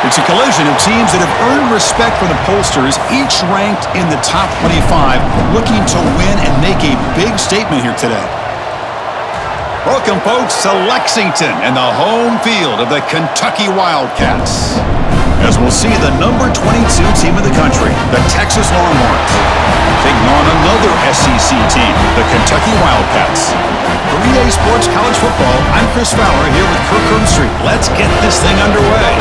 It's a collision of teams that have earned respect from the pollsters, each ranked in the top 25, looking to win and make a big statement here today. Welcome, folks, to Lexington and the home field of the Kentucky Wildcats. As we'll see the number 22 team in the country, the Texas Longhorns, taking on another SEC team, the Kentucky Wildcats. For EA Sports College Football, I'm Chris Fowler here with Kirk Herbstreit. Let's get this thing underway.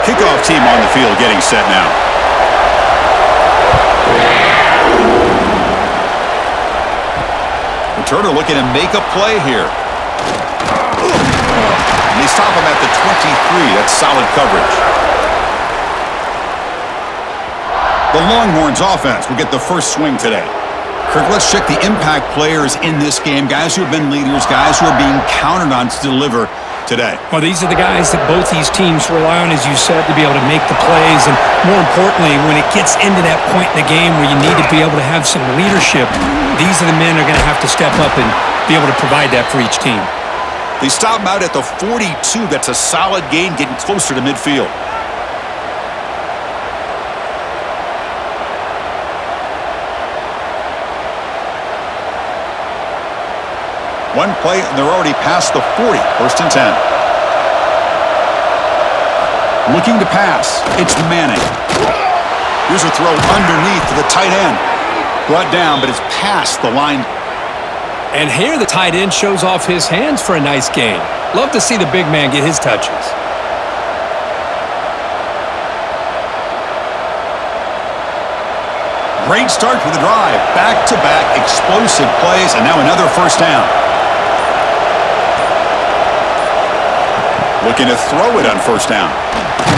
Kickoff team on the field getting set now. Returner looking to make a play here. And they stop him at the 23. That's solid coverage. The Longhorns offense will get the first swing today. Kirk, let's check the impact players in this game. Guys who have been leaders, guys who are being counted on to deliver today. Well, these are the guys that both these teams rely on, as you said, to be able to make the plays. And more importantly, when it gets into that point in the game where you need to be able to have some leadership, these are the men who are going to have to step up and be able to provide that for each team. They stop him out at the 42. That's a solid gain, getting closer to midfield. One play, and they're already past the 40. First and 10. Looking to pass. It's Manning. Here's a throw underneath to the tight end. Brought down, but it's past the line. And here the tight end shows off his hands for a nice gain. Love to see the big man get his touches. Great start for the drive. Back-to-back explosive plays, and now another first down. Looking to throw it on first down.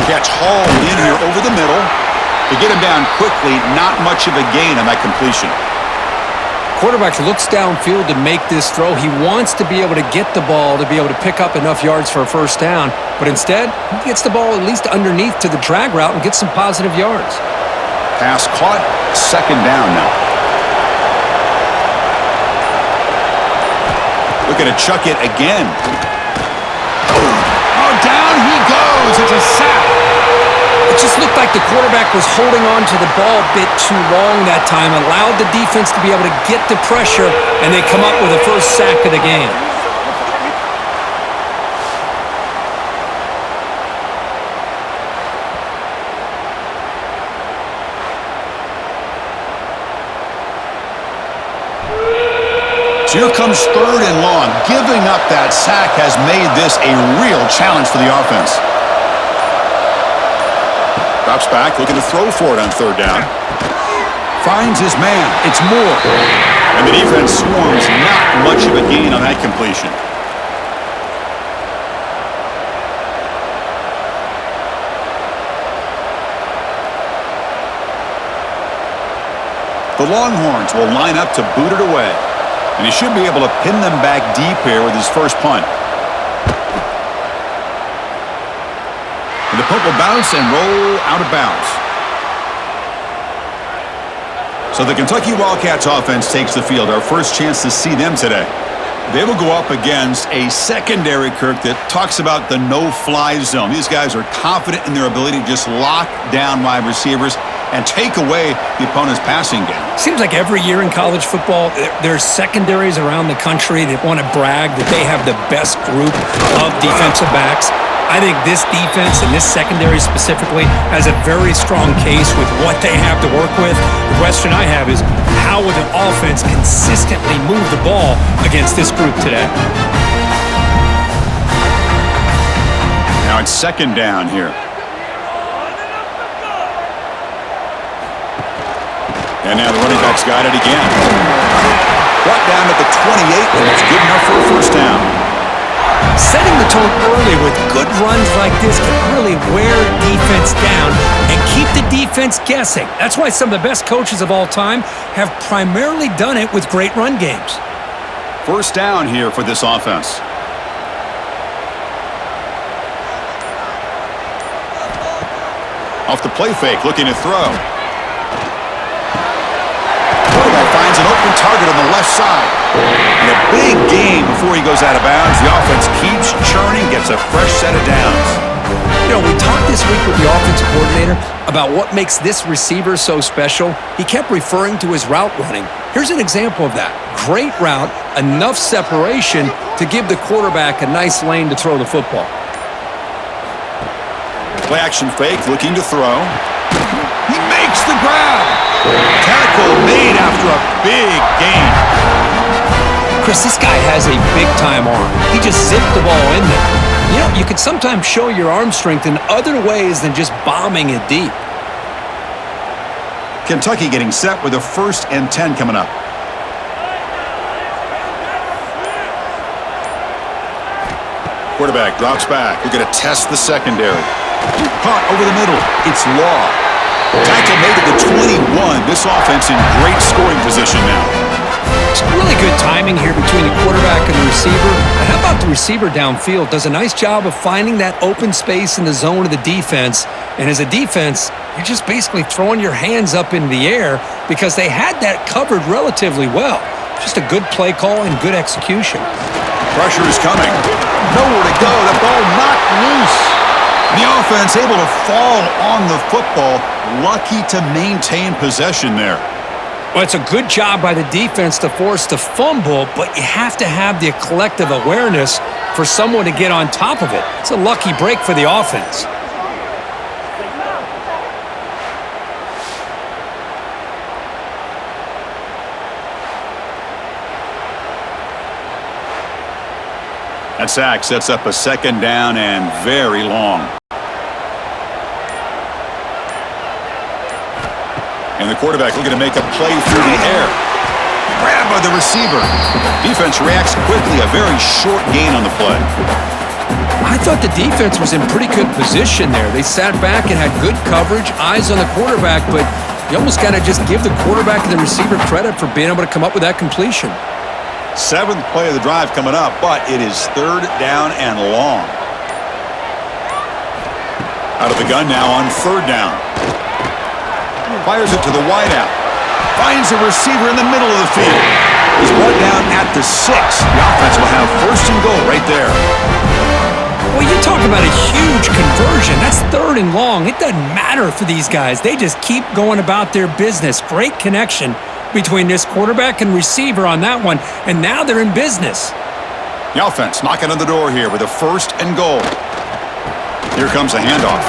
Catch hauled in here over the middle. To get him down quickly, not much of a gain on that completion. Quarterback looks downfield to make this throw. He wants to be able to get the ball to be able to pick up enough yards for a first down. But instead, he gets the ball at least underneath to the drag route and gets some positive yards. Pass caught. Second down now. Looking to chuck it again. Down he goes. It's a sack. It just looked like the quarterback was holding on to the ball a bit too long that time, allowed the defense to be able to get the pressure, and they come up with the first sack of the game. Here comes third and long. Giving up that sack has made this a real challenge for the offense. Drops back, looking to throw for it on third down. Finds his man. It's Moore. And the defense swarms. Not much of a gain on that completion. The Longhorns will line up to boot it away. And he should be able to pin them back deep here with his first punt. And the punt will bounce and roll out of bounds. So the Kentucky Wildcats offense takes the field. Our first chance to see them today. They will go up against a secondary, Kirk, that talks about the no-fly zone. These guys are confident in their ability to just lock down wide receivers and take away the opponent's passing game. Seems like every year in college football, there's secondaries around the country that want to brag that they have the best group of defensive backs. I think this defense and this secondary specifically has a very strong case with what they have to work with. The question I have is, how would an offense consistently move the ball against this group today? Now it's second down here. And now the running back's got it again. Brought down at the 28, and it's good enough for a first down. Setting the tone early with good runs like this can really wear defense down and keep the defense guessing. That's why some of the best coaches of all time have primarily done it with great run games. First down here for this offense. Off the play fake, looking to throw. Quarterback finds an open target on the left side. And a big game before he goes out of bounds. The offense keeps churning, gets a fresh set of downs. You know, we talked this week with the offensive coordinator about what makes this receiver so special. He kept referring to his route running. Here's an example of that. Great route, enough separation to give the quarterback a nice lane to throw the football. Play action fake, looking to throw. He makes the grab. Tackle made after a big gain. Chris, this guy has a big-time arm. He just zipped the ball in there. You know, you can sometimes show your arm strength in other ways than just bombing it deep. Kentucky getting set with a 1st and 10 coming up. Quarterback drops back. We're going to test the secondary. Caught over the middle. It's Law. Tackle made at the 21. This offense in great scoring position now. It's really good timing here between the quarterback and the receiver. And how about the receiver downfield? Does a nice job of finding that open space in the zone of the defense. And as a defense, you're just basically throwing your hands up in the air because they had that covered relatively well. Just a good play call and good execution. Pressure is coming. Nowhere to go. The ball knocked loose. The offense able to fall on the football. Lucky to maintain possession there. Well, it's a good job by the defense to force the fumble, but you have to have the collective awareness for someone to get on top of it. It's a lucky break for the offense. That sack sets up a 2nd down and very long. And the quarterback looking to make a play through the air. Grab by the receiver. Defense reacts quickly. A very short gain on the play. I thought the defense was in pretty good position there. They sat back and had good coverage, eyes on the quarterback, but you almost got to just give the quarterback and the receiver credit for being able to come up with that completion. 7th play of the drive coming up, but it is 3rd down and long. Out of the gun now on 3rd down. Fires it to the wideout. Finds a receiver in the middle of the field. He's brought down at the 6. The offense will have 1st and goal right there. Well, you talk about a huge conversion. That's 3rd and long. It doesn't matter for these guys. They just keep going about their business. Great connection between this quarterback and receiver on that one, and now they're in business. The offense knocking on the door here with a 1st and goal. Here comes a handoff.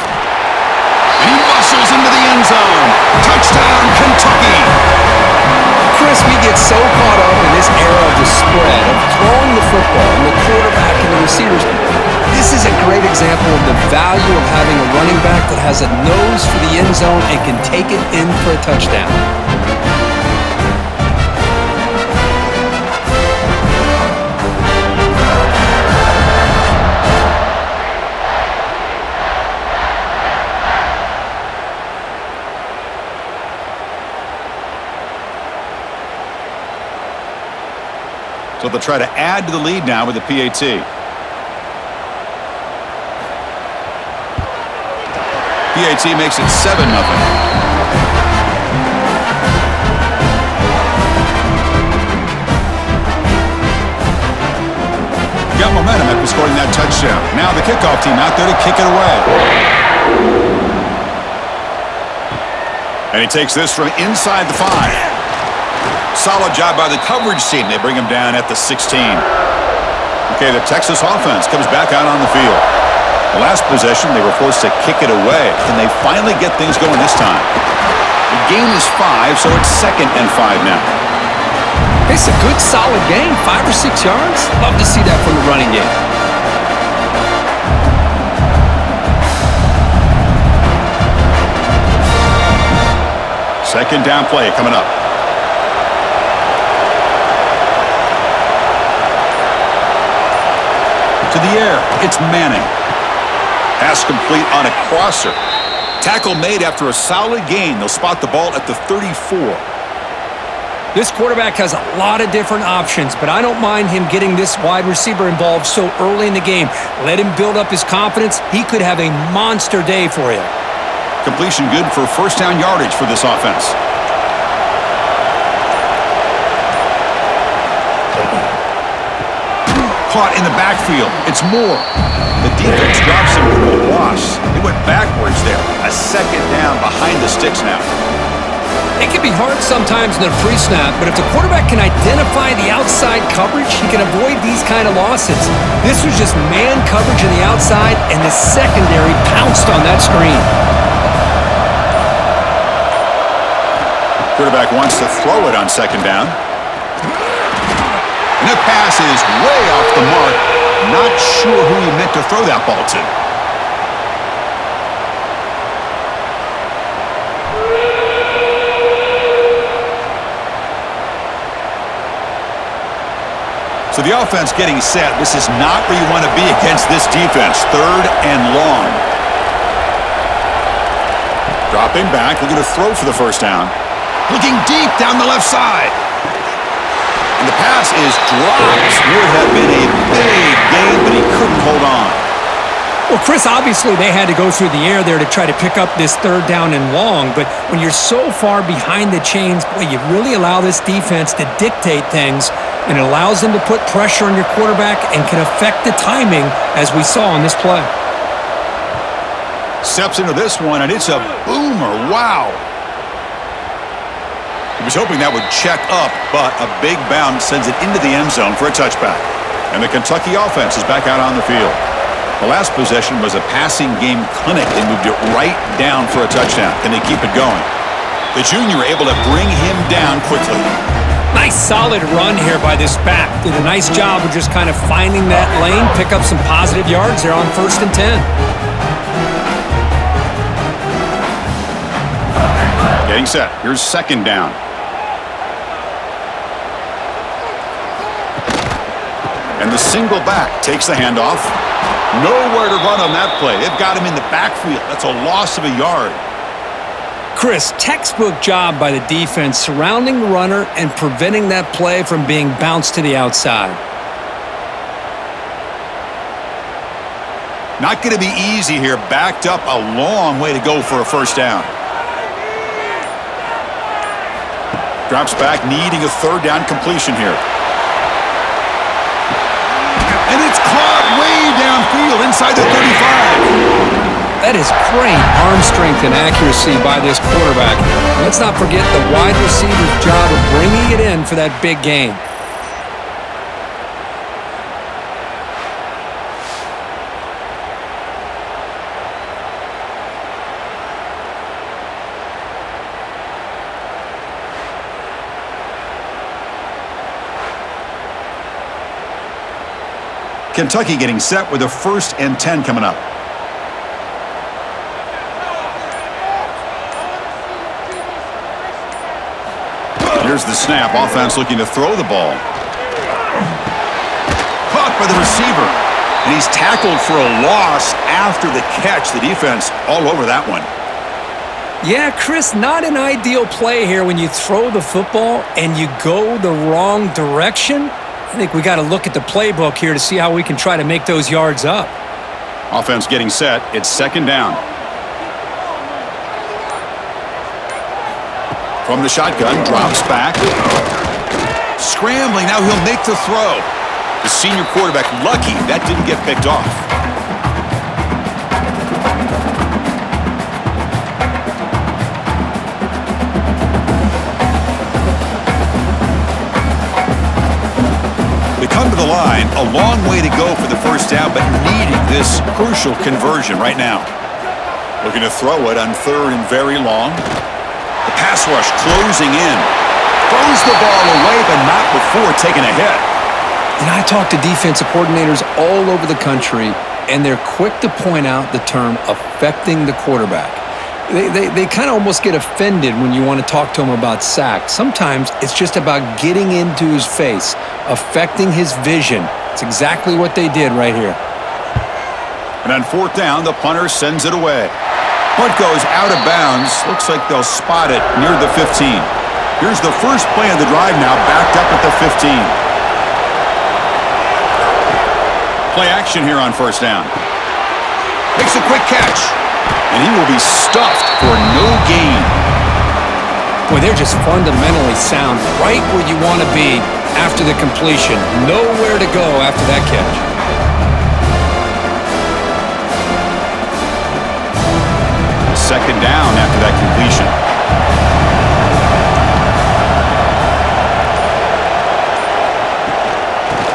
And he muscles into the end zone. Touchdown, Kentucky! Chris, we get so caught up in this era of the spread, of throwing the football, and the quarterback and the receivers. This is a great example of the value of having a running back that has a nose for the end zone and can take it in for a touchdown. So they'll try to add to the lead now with the PAT. PAT makes it 7-0. Got momentum after scoring that touchdown. Now the kickoff team out there to kick it away. And he takes this from inside the 5. Solid job by the coverage team. They bring him down at the 16. Okay, the Texas offense comes back out on the field. The last possession, they were forced to kick it away. Can they finally get things going this time? The gain is 5, so it's 2nd and 5 now. It's a good, solid game, 5 or 6 yards. Love to see that from the running game. Second down play coming up. To the air, it's Manning. Pass complete on a crosser. Tackle made after a solid gain. They'll spot the ball at the 34. This quarterback has a lot of different options, but I don't mind him getting this wide receiver involved so early in the game. Let him build up his confidence. He could have a monster day for you. Completion good for first down yardage for this offense. Caught in the backfield. It's Moore. The defense drops him for a loss. They went backwards there. A second down behind the sticks now. It can be hard sometimes in the pre-snap, but if the quarterback can identify the outside coverage, he can avoid these kind of losses. This was just man coverage on the outside, and the secondary pounced on that screen. Quarterback wants to throw it on second down. And the pass is way off the mark. Not sure who he meant to throw that ball to. So the offense getting set. This is not where you want to be against this defense. Third and long. Dropping back, looking to throw for the first down. Looking deep down the left side. And the pass is dropped. Would have been a big game, but he couldn't hold on. Well, Chris, obviously they had to go through the air there to try to pick up this third down and long, but when you're so far behind the chains, boy, you really allow this defense to dictate things, and it allows them to put pressure on your quarterback and can affect the timing, as we saw on this play. Steps into this one, and it's a boomer. Wow. He was hoping that would check up, but a big bounce sends it into the end zone for a touchback. And the Kentucky offense is back out on the field. The last possession was a passing game clinic. They moved it right down for a touchdown. Can they keep it going? The junior able to bring him down quickly. Nice solid run here by this back. Did a nice job of just kind of finding that lane, pick up some positive yards there on 1st and 10. Getting set. Here's second down. And the single back takes the handoff. Nowhere to run on that play. They've got him in the backfield. That's a loss of a yard. Chris, textbook job by the defense surrounding the runner and preventing that play from being bounced to the outside. Not going to be easy here. Backed up a long way to go for a first down. Drops back, needing a third down completion here. And it's caught way downfield inside the 35. That is great arm strength and accuracy by this quarterback. Let's not forget the wide receiver's job of bringing it in for that big game. Kentucky getting set with a 1st and 10 coming up. Here's the snap. Offense looking to throw the ball. Caught by the receiver. And he's tackled for a loss after the catch. The defense all over that one. Yeah, Chris, not an ideal play here when you throw the football and you go the wrong direction. I think we got to look at the playbook here to see how we can try to make those yards up. Offense getting set. It's second down. From the shotgun, drops back. Scrambling, now he'll make the throw. The senior quarterback lucky that didn't get picked off. They come to the line, a long way to go for the first down, but needing this crucial conversion right now. Looking to throw it on 3rd and very long. The pass rush closing in. Throws the ball away, but not before taking a hit. And I talk to defensive coordinators all over the country, and they're quick to point out the term affecting the quarterback. They kind of almost get offended when you want to talk to them about sacks. Sometimes it's just about getting into his face, affecting his vision. It's exactly what they did right here. And on 4th down, the punter sends it away. Punt goes out of bounds. Looks like they'll spot it near the 15. Here's the first play of the drive now, backed up at the 15. Play action here on first down. Makes a quick catch, and he will be stuffed for no gain. Boy, they're just fundamentally sound right where you want to be after the completion. Nowhere to go after that catch. Second down after that completion.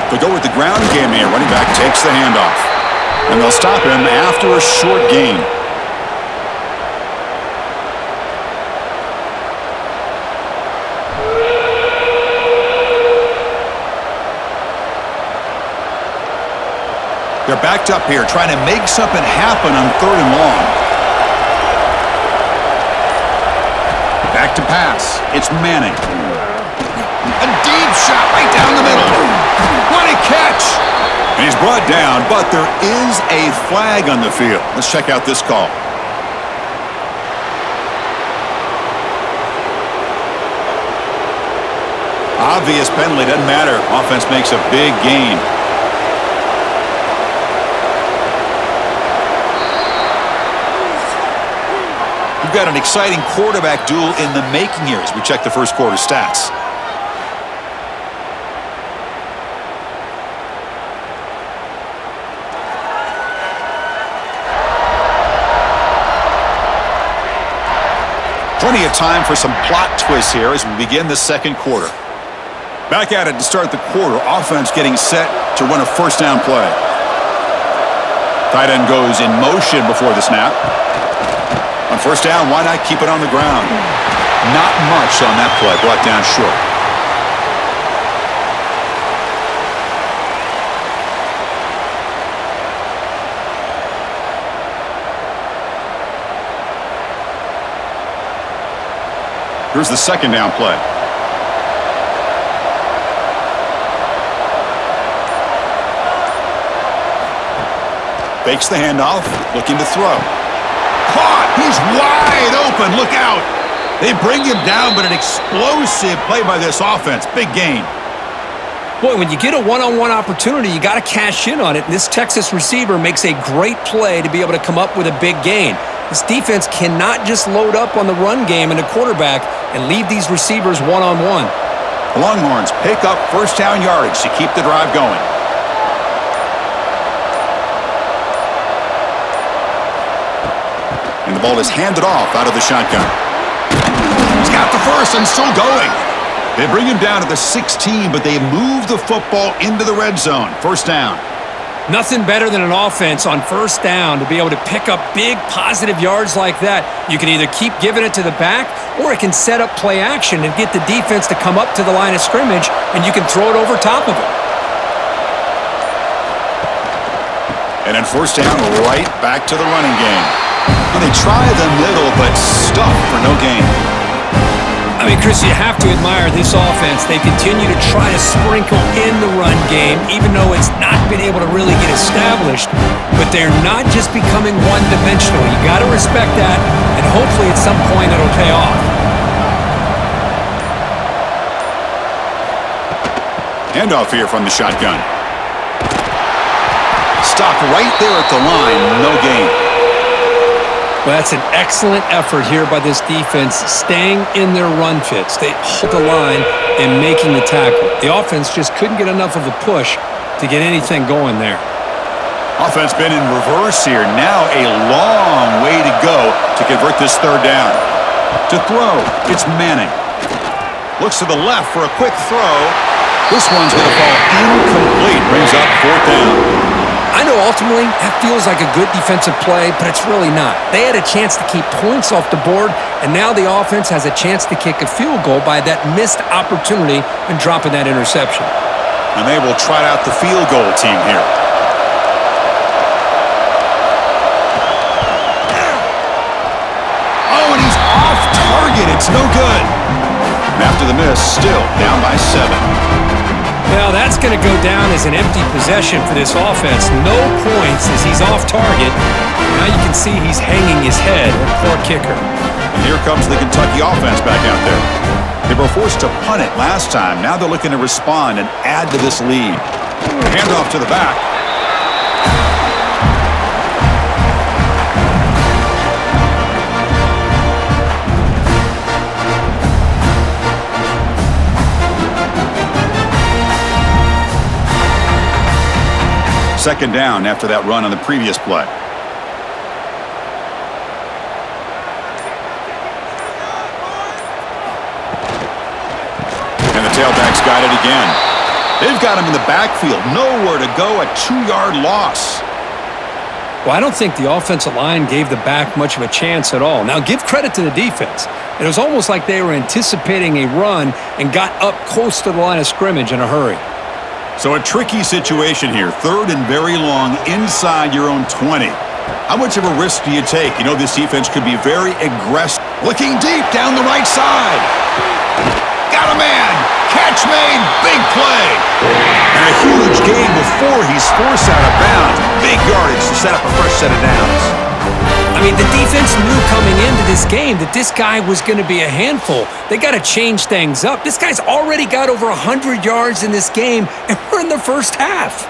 They go with the ground game here. Running back takes the handoff. And they'll stop him after a short gain. They're backed up here, trying to make something happen on 3rd and long. Back to pass. It's Manning. A deep shot right down the middle. What a catch! And he's brought down, but there is a flag on the field. Let's check out this call. Obvious penalty, doesn't matter. Offense makes a big gain. We've got an exciting quarterback duel in the making here as we check the first quarter stats. Plenty of time for some plot twists here as we begin the second quarter. Back at it to start the quarter. Offense getting set to run a first down play. Tight end goes in motion before the snap. On first down, why not keep it on the ground? Not much on that play, brought down short. Here's the second down play. Fakes the handoff, looking to throw. Caught! He's wide open. Look out. They bring him down, but an explosive play by this offense. Big gain. Boy, when you get a one-on-one opportunity, you got to cash in on it. And this Texas receiver makes a great play to be able to come up with a big gain. This defense cannot just load up on the run game and the quarterback and leave these receivers one-on-one. The Longhorns pick up first down yardage to keep the drive going. And the ball is handed off out of the shotgun. He's got the first and still going. They bring him down at the 16, but they move the football into the red zone. First down. Nothing better than an offense on first down to be able to pick up big positive yards like that. You can either keep giving it to the back, or it can set up play action and get the defense to come up to the line of scrimmage, and you can throw it over top of it. And then first down, right back to the running game. And they try the middle, but stuffed for no gain. I mean, Chris, you have to admire this offense. They continue to try to sprinkle in the run game, even though it's not been able to really get established. But they're not just becoming one-dimensional. You got to respect that, and hopefully at some point it'll pay off. Handoff here from the shotgun. Stopped right there at the line, no gain. Well, that's an excellent effort here by this defense, staying in their run fits. They hold the line and making the tackle. The offense just couldn't get enough of a push to get anything going there. Offense been in reverse here. Now a long way to go to convert this third down. To throw, it's Manning. Looks to the left for a quick throw. This one's going to fall incomplete. Brings up fourth down. I know ultimately that feels like a good defensive play, but it's really not. They had a chance to keep points off the board, and now the offense has a chance to kick a field goal by that missed opportunity and dropping that interception. And they will trot out the field goal team here. Oh, and he's off target. It's no good. And after the miss, still down by 7. Well, that's going to go down as an empty possession for this offense. No points as he's off target. Now you can see he's hanging his head. Poor kicker. And here comes the Kentucky offense back out there. They were forced to punt it last time. Now they're looking to respond and add to this lead. Handoff to the back. Second down after that run on the previous play. And the tailback's got it again. They've got him in the backfield. Nowhere to go, a 2-yard loss. Well, I don't think the offensive line gave the back much of a chance at all. Now, give credit to the defense. It was almost like they were anticipating a run and got up close to the line of scrimmage in a hurry. So a tricky situation here. Third and very long inside your own 20. How much of a risk do you take? You know this defense could be very aggressive. Looking deep down the right side. Got a man. Catch made. Big play. And a huge gain before he's forced out of bounds. Big yardage to set up a fresh set of downs. I mean, the defense knew coming into this game that this guy was going to be a handful. They got to change things up. This guy's already got over 100 yards in this game, and we're in the first half.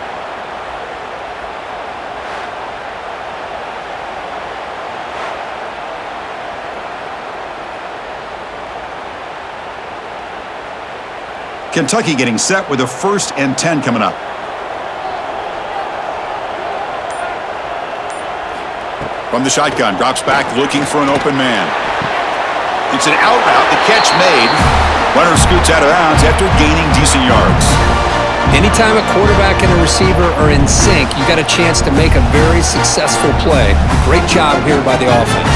Kentucky getting set with a 1st and 10 coming up. From the shotgun, drops back, looking for an open man. It's an out route, the catch made. Runner scoots out of bounds after gaining decent yards. Anytime a quarterback and a receiver are in sync, you got a chance to make a very successful play. Great job here by the offense.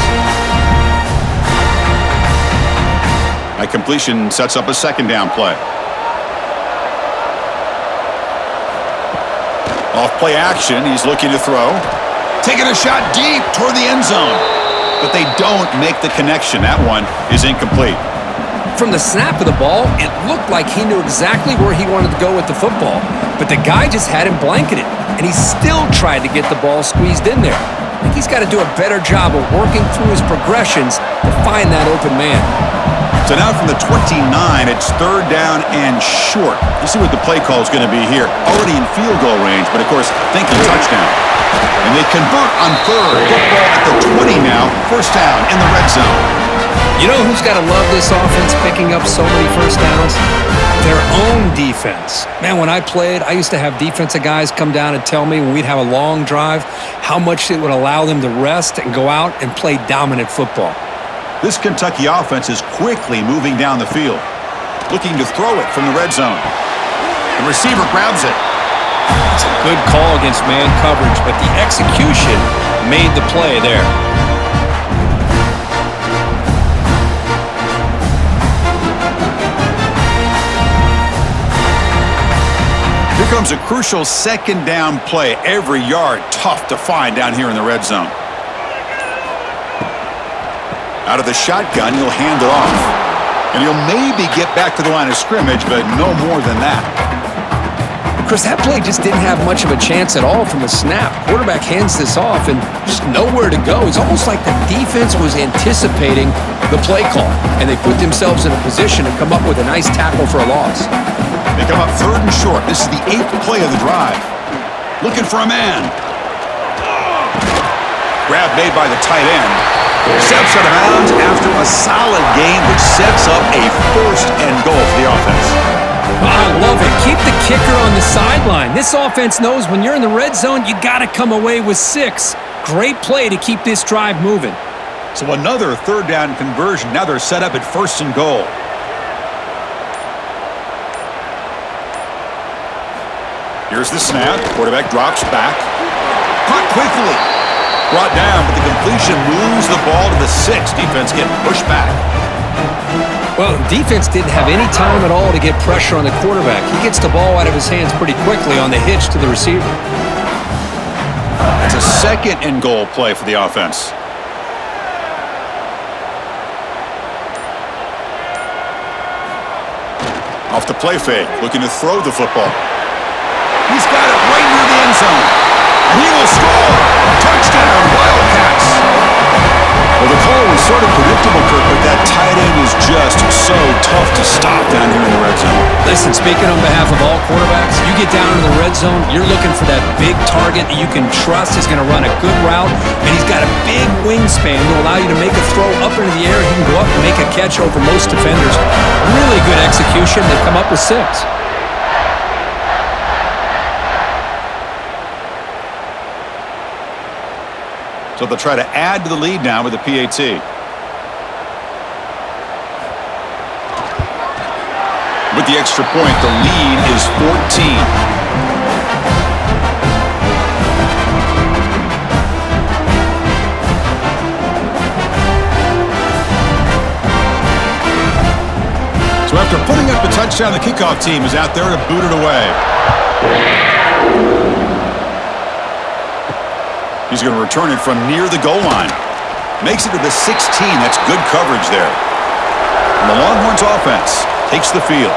That completion sets up a 2nd down play. Off play action, he's looking to throw. Taking a shot deep toward the end zone. But they don't make the connection. That one is incomplete. From the snap of the ball, it looked like he knew exactly where he wanted to go with the football. But the guy just had him blanketed, and he still tried to get the ball squeezed in there. I think he's got to do a better job of working through his progressions to find that open man. So now from the 29, it's 3rd down and short. Let's see what the play call is going to be here. Already in field goal range, but of course, thinking touchdown. And they convert on 3rd. Football at the 20 now. 1st down in the red zone. You know who's got to love this offense picking up so many 1st downs? Their own defense. Man, when I played, I used to have defensive guys come down and tell me when we'd have a long drive how much it would allow them to rest and go out and play dominant football. This Kentucky offense is quickly moving down the field. Looking to throw it from the red zone. The receiver grabs it. It's a good call against man coverage, but the execution made the play there. Here comes a crucial 2nd down play. Every yard tough to find down here in the red zone. Out of the shotgun, he'll hand it off. And he'll maybe get back to the line of scrimmage, but no more than that. Chris, that play just didn't have much of a chance at all from the snap. Quarterback hands this off and just nowhere to go. It's almost like the defense was anticipating the play call, and they put themselves in a position to come up with a nice tackle for a loss. They come up 3rd and short. This is the 8th play of the drive. Looking for a man. Grab made by the tight end. Steps out of bounds after a solid gain, which sets up a 1st and goal for the offense. I love it. Keep the kicker on the sideline. This offense knows when you're in the red zone, you got to come away with 6. Great play to keep this drive moving. So another 3rd down conversion. Now they're set up at 1st and goal. Here's the snap. Quarterback drops back. Caught quickly. Brought down, but the completion moves the ball to the 6. Defense getting pushed back. Well, defense didn't have any time at all to get pressure on the quarterback. He gets the ball out of his hands pretty quickly on the hitch to the receiver. It's a 2nd and goal play for the offense. Off the play fake, looking to throw the football. He's got it right near the end zone. And he will score! Touchdown, Wildcats! Well, the call was sort of predictable, Kirk, but that tight end is just so tough to stop. Listen, speaking on behalf of all quarterbacks, you get down to the red zone, you're looking for that big target that you can trust is going to run a good route, and he's got a big wingspan to allow you to make a throw up into the air. He can go up and make a catch over most defenders. Really good execution. They come up with 6. So they'll try to add to the lead now with the PAT. With the extra point, the lead is 14. So after putting up a touchdown, the kickoff team is out there to boot it away. He's going to return it from near the goal line. Makes it to the 16. That's good coverage there. And the Longhorns offense takes the field.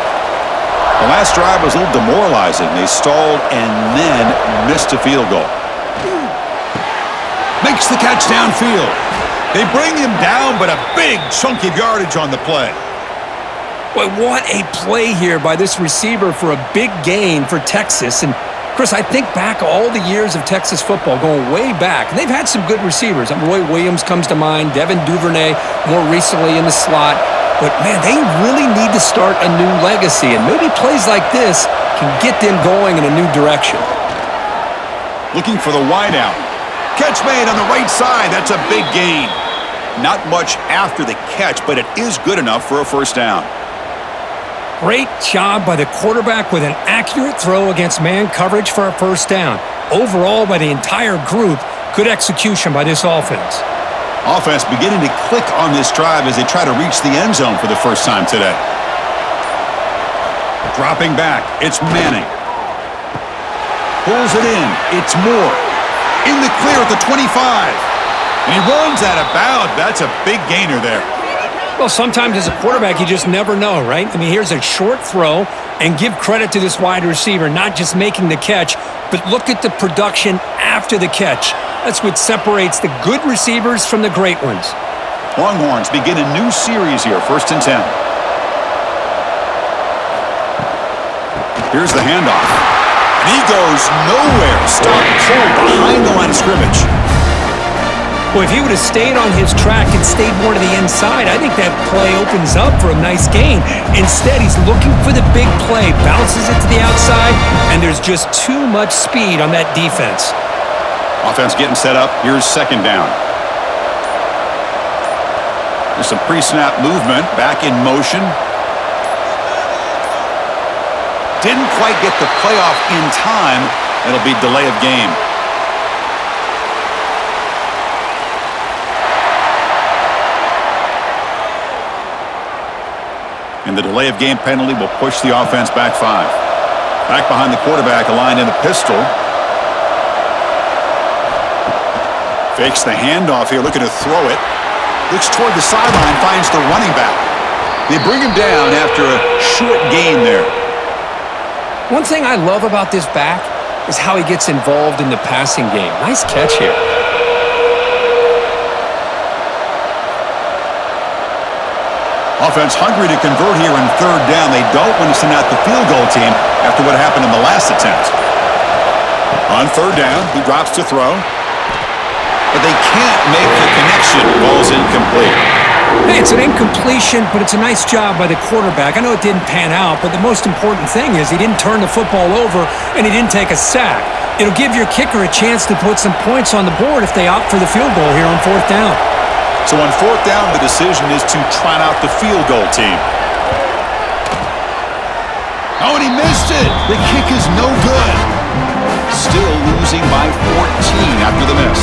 The last drive was a little demoralizing. They stalled and then missed a field goal. Makes the catch downfield. They bring him down, but a big chunk of yardage on the play. Boy, what a play here by this receiver for a big gain for Texas. And Chris, I think back all the years of Texas football, going way back, and they've had some good receivers. Roy Williams comes to mind, Devin Duvernay more recently in the slot. But, man, they really need to start a new legacy, and maybe plays like this can get them going in a new direction. Looking for the wideout. Catch made on the right side. That's a big gain. Not much after the catch, but it is good enough for a first down. Great job by the quarterback with an accurate throw against man coverage for a first down. Overall, by the entire group, good execution by this offense. Offense beginning to click on this drive as they try to reach the end zone for the first time today. Dropping back, it's Manning. Pulls it in, it's Moore. In the clear at the 25. And he runs out of bounds. That's a big gainer there. Well, sometimes as a quarterback, you just never know, right? I mean, here's a short throw, and give credit to this wide receiver, not just making the catch, but look at the production after the catch. That's what separates the good receivers from the great ones. Longhorns begin a new series here, 1st and 10. Here's the handoff. And he goes nowhere. Stopped cold behind the line of scrimmage. Well, if he would have stayed on his track and stayed more to the inside, I think that play opens up for a nice gain. Instead, he's looking for the big play, bounces it to the outside, and there's just too much speed on that defense. Offense getting set up. Here's 2nd down. There's some pre-snap movement. Back in motion. Didn't quite get the play off in time. It'll be delay of game. And the delay of game penalty will push the offense back 5. Back behind the quarterback, aligned in the pistol. Fakes the handoff here, looking to throw it. Looks toward the sideline, finds the running back. They bring him down after a short gain there. One thing I love about this back is how he gets involved in the passing game. Nice catch here. Offense hungry to convert here in 3rd down. They don't want to send out the field goal team after what happened in the last attempt. On 3rd down, he drops to throw. But they can't make the connection. Ball's incomplete. Hey, it's an incompletion, but it's a nice job by the quarterback. I know it didn't pan out, but the most important thing is he didn't turn the football over and he didn't take a sack. It'll give your kicker a chance to put some points on the board if they opt for the field goal here on 4th down. So on 4th down, the decision is to trot out the field goal team. Oh, and he missed it. The kick is no good. Still losing by 14 after the miss.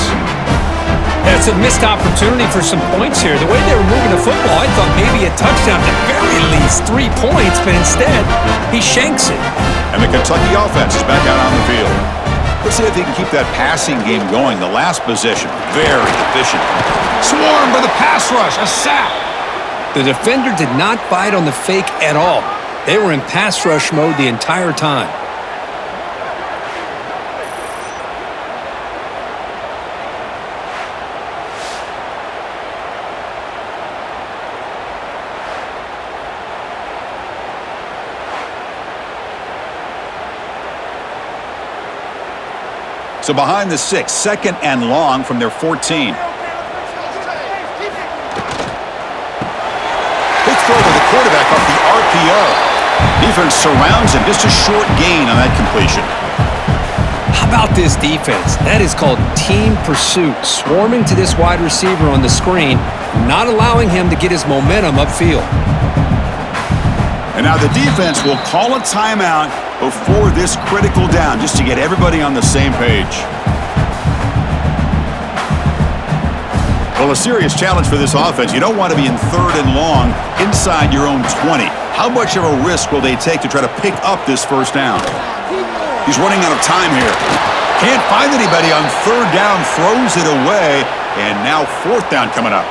That's a missed opportunity for some points here. The way they were moving the football, I thought maybe a touchdown, at the very least 3 points, but instead, he shanks it. And the Kentucky offense is back out on the field. Let's see if they can keep that passing game going. The last possession, very efficient. Swarmed by the pass rush, a sack. The defender did not bite on the fake at all. They were in pass rush mode the entire time. So behind the 6, second and long from their 14. Big throw to the quarterback off the RPO. Defense surrounds him. Just a short gain on that completion. How about this defense? That is called team pursuit. Swarming to this wide receiver on the screen, not allowing him to get his momentum upfield. And now the defense will call a timeout before this critical down, just to get everybody on the same page. Well, a serious challenge for this offense. You don't want to be in third and long inside your own 20. How much of a risk will they take to try to pick up this first down? He's running out of time here. Can't find anybody on third down, throws it away, and now fourth down coming up.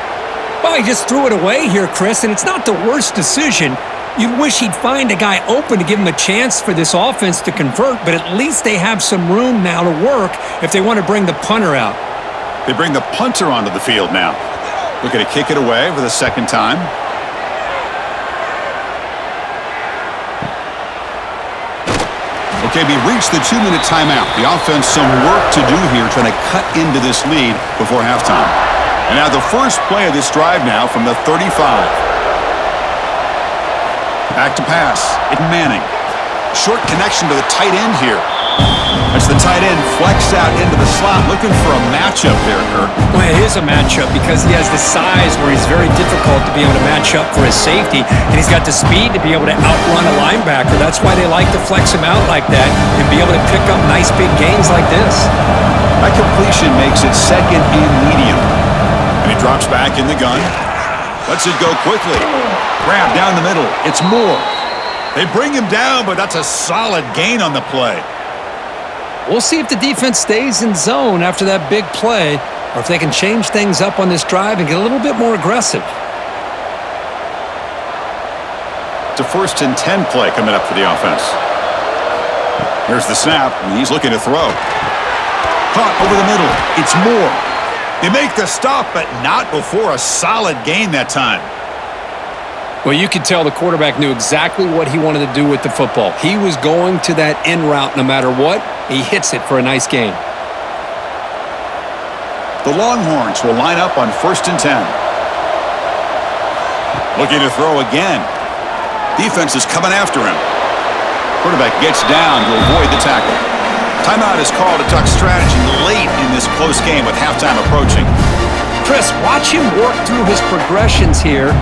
Well, he just threw it away here, Chris, and it's not the worst decision. You'd wish he'd find a guy open to give him a chance for this offense to convert, but at least they have some room now to work if they want to bring the punter out. They bring the punter onto the field now. Looking to kick it away for the second time. Okay, we reached the 2-minute timeout. The offense some work to do here trying to cut into this lead before halftime. And now the first play of this drive now from the 35. Back to pass. It's Manning. Short connection to the tight end here. As the tight end flex out into the slot, looking for a matchup there, Kirk. Well, it is a matchup because he has the size where he's very difficult to be able to match up for his safety, and he's got the speed to be able to outrun a linebacker. That's why they like to flex him out like that and be able to pick up nice big gains like this. That completion makes it second and medium. And he drops back in the gun. Lets it go quickly. Grab down the middle. It's Moore. They bring him down, but that's a solid gain on the play. We'll see if the defense stays in zone after that big play, or if they can change things up on this drive and get a little bit more aggressive. It's a 1st and 10 play coming up for the offense. Here's the snap, and he's looking to throw. Caught over the middle. It's Moore. They make the stop, but not before a solid gain that time. Well, you could tell the quarterback knew exactly what he wanted to do with the football. He was going to that in route no matter what. He hits it for a nice gain. The Longhorns will line up on 1st and 10. Looking to throw again. Defense is coming after him. Quarterback gets down to avoid the tackle. Timeout is called to Duck strategy late in this close game with halftime approaching. Chris, watch him work through his progressions here.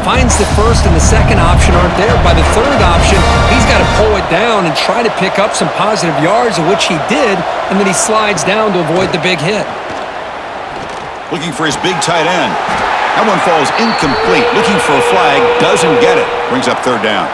Finds the first and the second option aren't there. By the third option, he's got to pull it down and try to pick up some positive yards, of which he did, and then he slides down to avoid the big hit. Looking for his big tight end. That one falls incomplete. Looking for a flag, doesn't get it. Brings up third down.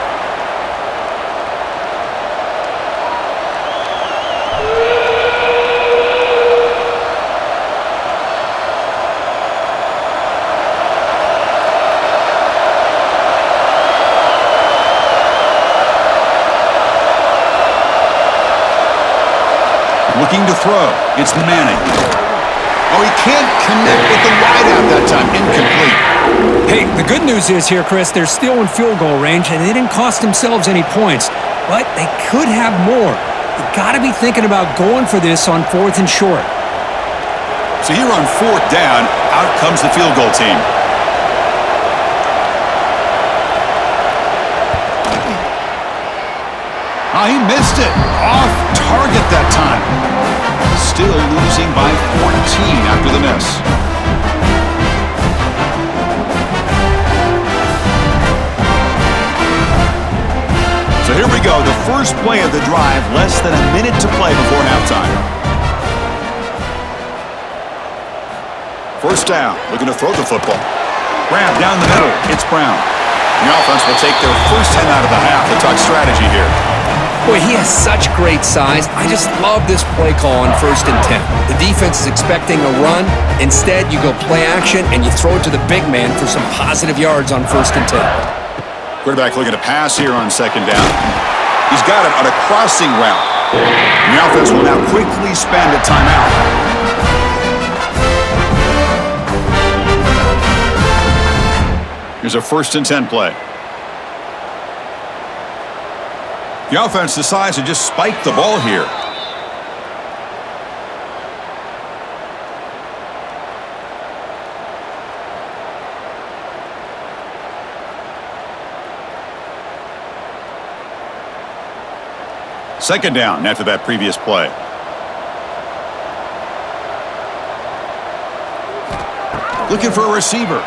Looking to throw. It's Manning. Oh, he can't connect with the wideout that time. Incomplete. Hey, the good news is here, Chris, they're still in field goal range, and they didn't cost themselves any points, but they could have more. You got to be thinking about going for this on 4th and short. So here on 4th down, out comes the field goal team. Oh, he missed it. Off target that time. Still losing by 14 after the miss. So here we go. The first play of the drive. Less than a minute to play before halftime. First down. Looking to throw the football. Grab down the middle. It's Brown. The offense will take their first 10 out of the half. The Tuck strategy here. Boy, he has such great size. I just love this play call on 1st and 10. The defense is expecting a run. Instead, you go play action, and you throw it to the big man for some positive yards on 1st and 10. Quarterback looking to pass here on 2nd down. He's got it on a crossing route. And the offense will now quickly spend a timeout. Here's a 1st and 10 play. The offense decides to just spike the ball here. Second down after that previous play. Looking for a receiver.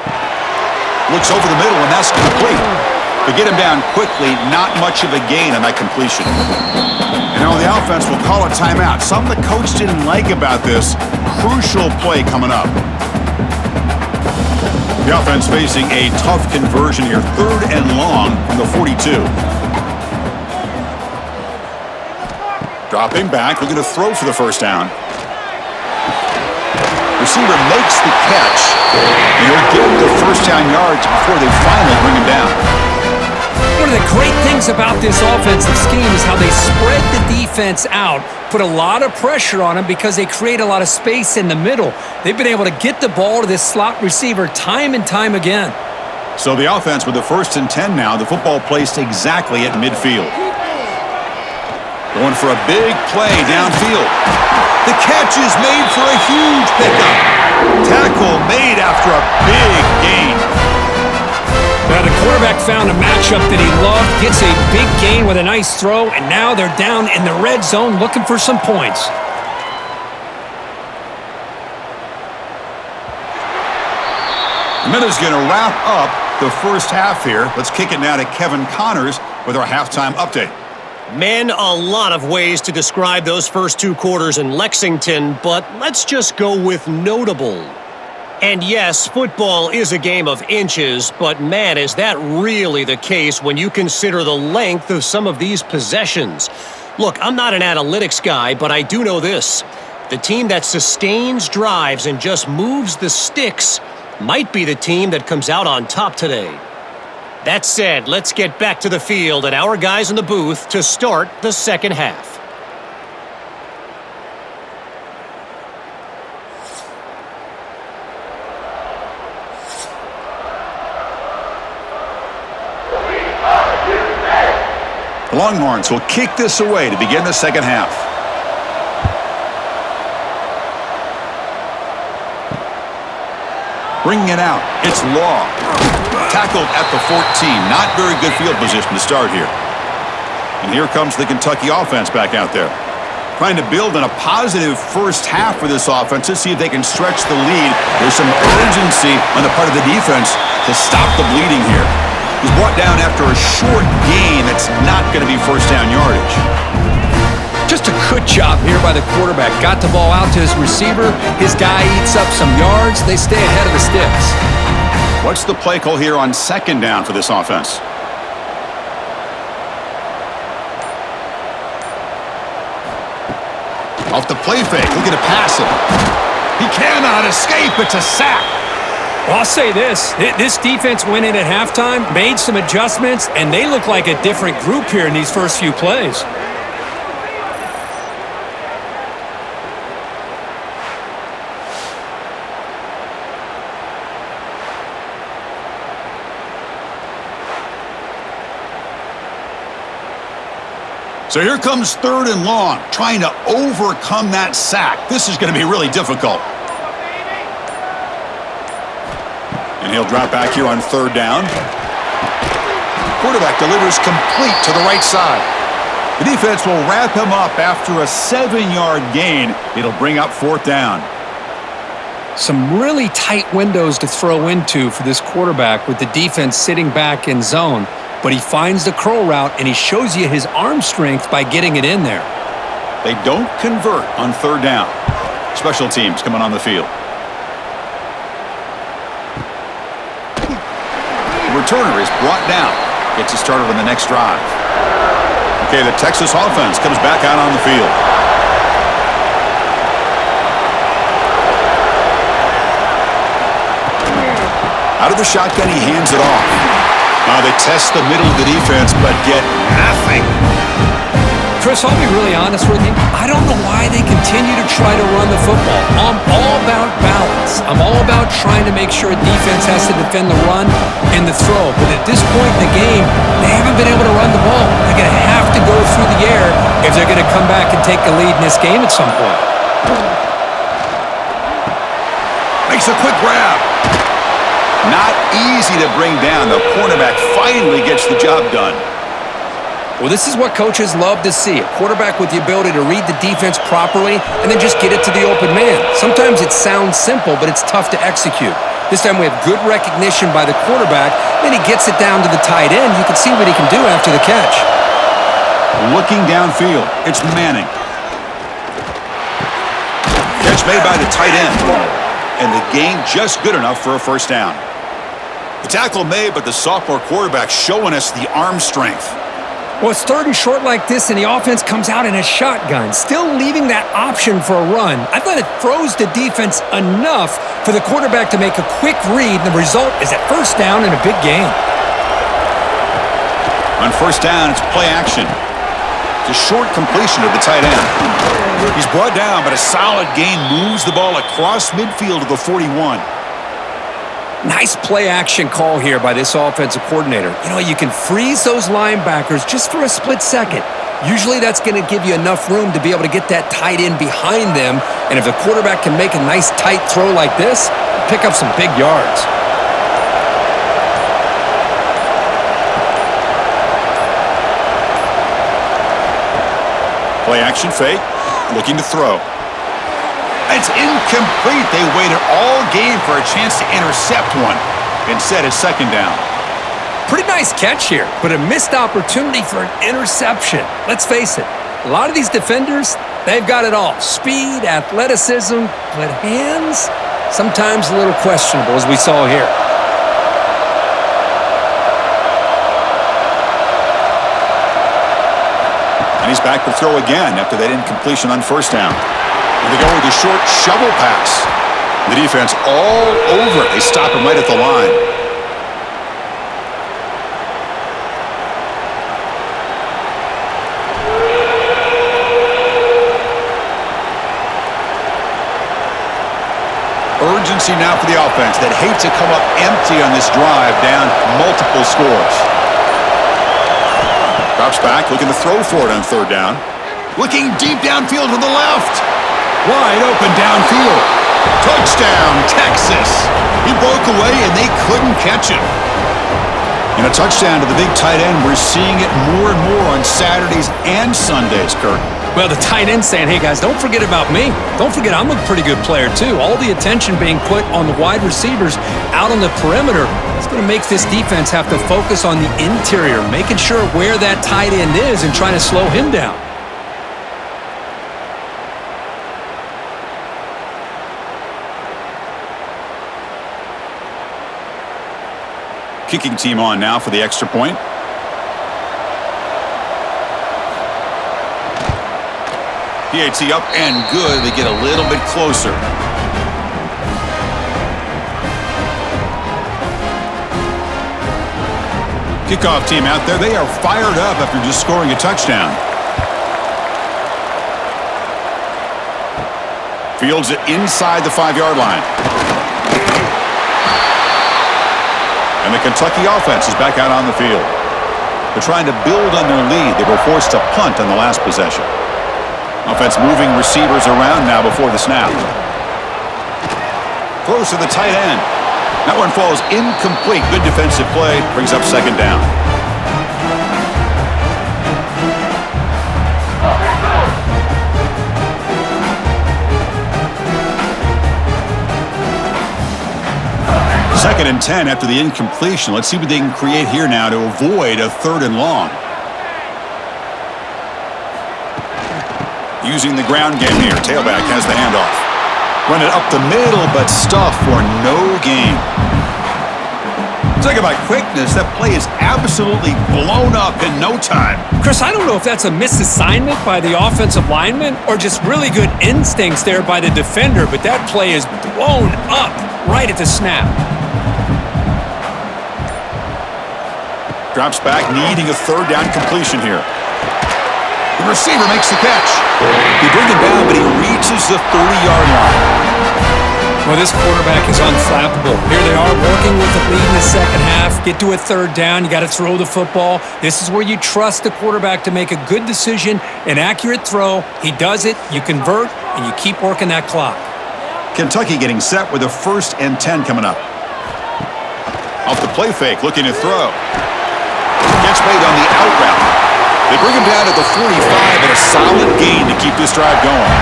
Looks over the middle, and that's complete. To get him down quickly, not much of a gain on that completion. And now the offense will call a timeout. Something the coach didn't like about this. Crucial play coming up. The offense facing a tough conversion here. 3rd and long from the 42. Dropping back, looking to throw for the first down. Receiver makes the catch, and he'll get the first down yards before they finally bring him down. One of the great things about this offensive scheme is how they spread the defense out, put a lot of pressure on them because they create a lot of space in the middle. They've been able to get the ball to this slot receiver time and time again. So the offense with the 1st and 10 now, the football placed exactly at midfield. Going for a big play downfield. The catch is made for a huge pickup. Tackle made after a big gain. Now the quarterback found a matchup that he loved, gets a big gain with a nice throw, and now they're down in the red zone looking for some points. And that is going to wrap up the first half here. Let's kick it now to Kevin Connors with our halftime update. Man, a lot of ways to describe those first 2 quarters in Lexington, but let's just go with notable. And yes, football is a game of inches, but man, is that really the case when you consider the length of some of these possessions. Look, I'm not an analytics guy, but I do know this. The team that sustains drives and just moves the sticks might be the team that comes out on top today. That said, let's get back to the field and our guys in the booth to start the second half. The Longhorns will kick this away to begin the second half. Bringing it out, it's Law. Tackled at the 14. Not very good field position to start here. And here comes the Kentucky offense back out there. Trying to build on a positive first half for this offense to see if they can stretch the lead. There's some urgency on the part of the defense to stop the bleeding here. He's brought down after a short gain that's not going to be first down yardage. Just a good job here by the quarterback. Got the ball out to his receiver. His guy eats up some yards. They stay ahead of the sticks. What's the play call here on second down for this offense? Off the play fake, looking to pass it. He cannot escape. It's a sack. Well, I'll say this. This defense went in at halftime, made some adjustments, and they look like a different group here in these first few plays. So here comes 3rd and long, trying to overcome that sack. This is going to be really difficult. And he'll drop back here on 3rd down. Quarterback delivers complete to the right side. The defense will wrap him up after a 7-yard gain. It'll bring up 4th down. Some really tight windows to throw into for this quarterback with the defense sitting back in zone. But he finds the curl route, and he shows you his arm strength by getting it in there. They don't convert on 3rd down. Special teams coming on the field. The returner is brought down. Gets it started on the next drive. Okay, the Texas offense comes back out on the field. Out of the shotgun, he hands it off. They test the middle of the defense, but get nothing. Chris, I'll be really honest with you. I don't know why they continue to try to run the football. I'm all about balance. I'm all about trying to make sure defense has to defend the run and the throw. But at this point in the game, they haven't been able to run the ball. They're going to have to go through the air if they're going to come back and take the lead in this game at some point. Makes a quick grab. Not easy to bring down. The cornerback finally gets the job done. Well, this is what coaches love to see, a quarterback with the ability to read the defense properly and then just get it to the open man. Sometimes it sounds simple, but it's tough to execute. This time we have good recognition by the quarterback, then he gets it down to the tight end. You can see what he can do after the catch. Looking downfield, it's Manning. Catch made by the tight end. And the gain just good enough for a first down. The tackle made, but the sophomore quarterback showing us the arm strength. Well, it's third and short like this, and the offense comes out in a shotgun, still leaving that option for a run. I thought it throws the defense enough for the quarterback to make a quick read, and the result is a first down and a big gain. On first down, it's play action. It's a short completion of the tight end. He's brought down, but a solid gain moves the ball across midfield to the 41. Nice play-action call here by this offensive coordinator. You know, you can freeze those linebackers just for a split second. Usually that's going to give you enough room to be able to get that tight end behind them. And if the quarterback can make a nice tight throw like this, pick up some big yards. Play-action fake, looking to throw. It's incomplete. They waited all game for a chance to intercept one. Instead, it's second down. Pretty nice catch here, but a missed opportunity for an interception. Let's face it, a lot of these defenders, they've got it all. Speed, athleticism, but hands, sometimes a little questionable, as we saw here. And he's back to throw again after that incompletion on first down. And they go with a short shovel pass. The defense all over it. They stop him right at the line. Urgency now for the offense that hate to come up empty on this drive, down multiple scores. Drops back, looking to throw for it on third down. Looking deep downfield to the left. Wide open downfield. Touchdown, Texas. He broke away, and they couldn't catch him. And a touchdown to the big tight end. We're seeing it more and more on Saturdays and Sundays, Kirk. Well, the tight end saying, hey, guys, don't forget about me. Don't forget I'm a pretty good player, too. All the attention being put on the wide receivers out on the perimeter. It's going to make this defense have to focus on the interior, making sure where that tight end is and trying to slow him down. Kicking team on now for the extra point. PAT up and good. They get a little bit closer. Kickoff team out there. They are fired up after just scoring a touchdown. Fields it inside the 5-yard line. And the Kentucky offense is back out on the field. They're trying to build on their lead. They were forced to punt on the last possession. Offense moving receivers around now before the snap. Throws to the tight end. That one falls incomplete. Good defensive play. Brings up second down. Second and 10 after the incompletion. Let's see what they can create here now to avoid a third and long. Using the ground game here. Tailback has the handoff. Run it up the middle, but stuff for no gain. Talk about quickness. That play is absolutely blown up in no time. Chris, I don't know if that's a misassignment by the offensive lineman or just really good instincts there by the defender, but that play is blown up right at the snap. Drops back, needing a third down completion here. The receiver makes the catch. He brings it down, but he reaches the 30-yard line. Well, this quarterback is unflappable. Here they are working with the lead in the second half. Get to a third down. You got to throw the football. This is where you trust the quarterback to make a good decision, an accurate throw. He does it, you convert, and you keep working that clock. Kentucky getting set with a 1st and 10 coming up. Off the play fake, looking to throw. Gets made on the out route. They bring him down to the 45 and a solid gain to keep this drive going.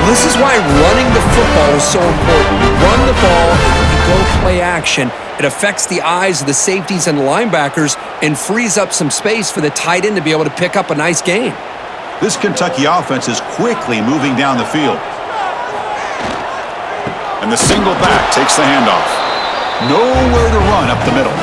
This is why running the football is so important. You run the ball, and you go play action. It affects the eyes of the safeties and the linebackers and frees up some space for the tight end to be able to pick up a nice gain. This Kentucky offense is quickly moving down the field. And the single back takes the handoff. Nowhere to run up the middle.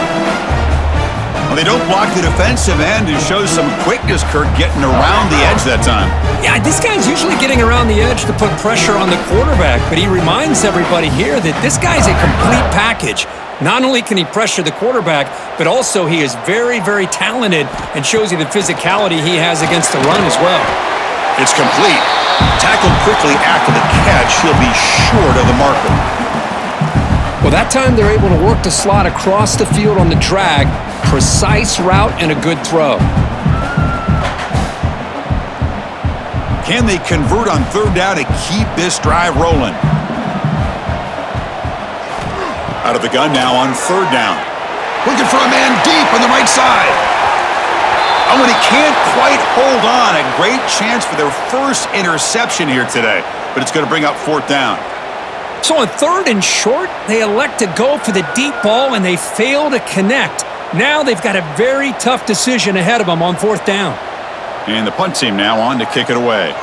Well, they don't block the defensive end and show some quickness, Kirk, getting around the edge that time. Yeah, this guy's usually getting around the edge to put pressure on the quarterback, but he reminds everybody here that this guy's a complete package. Not only can he pressure the quarterback, but also he is very, very talented and shows you the physicality he has against the run as well. It's complete. Tackled quickly after the catch. He'll be short of the marker. Well, that time they're able to work the slot across the field on the drag. Precise route and a good throw. Can they convert on third down to keep this drive rolling? Out of the gun now on third down. Looking for a man deep on the right side. Oh, and he can't quite hold on. A great chance for their first interception here today, but it's going to bring up fourth down. So on third and short, they elect to go for the deep ball, and they fail to connect. Now they've got a very tough decision ahead of them on fourth down. And the punt team now on to kick it away.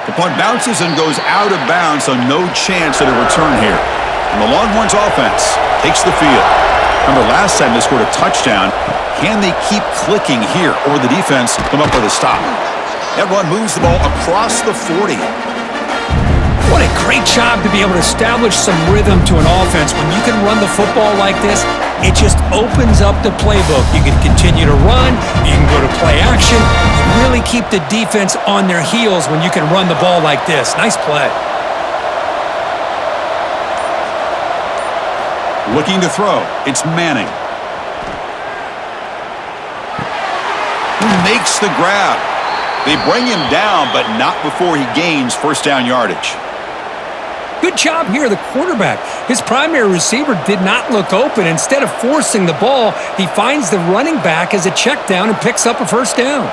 The punt bounces and goes out of bounds, so no chance at a return here. And the Longhorns offense takes the field. Remember last time they scored a touchdown. Can they keep clicking here, or the defense come up with a stop? That run moves the ball across the 40. What a great job to be able to establish some rhythm to an offense. When you can run the football like this, it just opens up the playbook. You can continue to run. You can go to play action. You really keep the defense on their heels when you can run the ball like this. Nice play. Looking to throw. It's Manning. Who makes the grab? They bring him down, but not before he gains first down yardage. Good job here, the quarterback. His primary receiver did not look open. Instead of forcing the ball, he finds the running back as a check down and picks up a first down.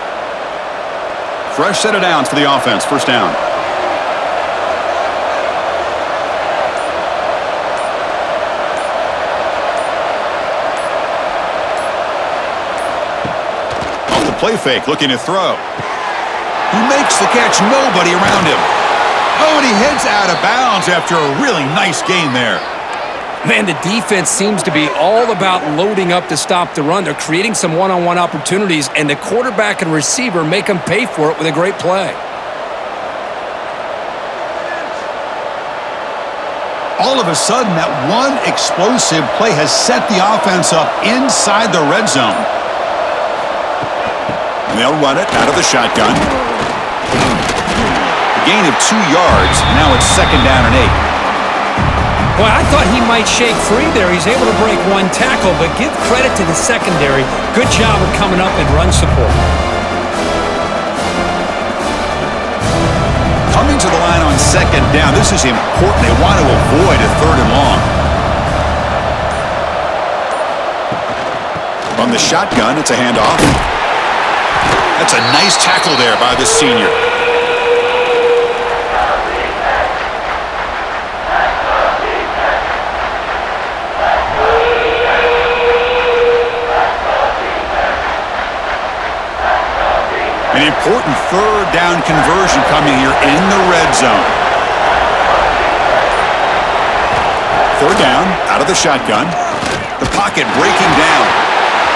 Fresh set of downs for the offense. First down. Off the play fake, looking to throw. Who makes the catch? Nobody around him. Oh, and he heads out of bounds after a really nice gain there. Man, the defense seems to be all about loading up to stop the run. They're creating some one-on-one opportunities, and the quarterback and receiver make them pay for it with a great play. All of a sudden, that one explosive play has set the offense up inside the red zone. And they'll run it out of the shotgun. Gain of 2 yards. Now it's second down and 8. Well, I thought he might shake free there. He's able to break one tackle, but give credit to the secondary. Good job of coming up and run support. Coming to the line on second down. This is important. They want to avoid a third and long. From the shotgun, it's a handoff. That's a nice tackle there by the senior. An important third down conversion coming here in the red zone. Third down, out of the shotgun. The pocket breaking down.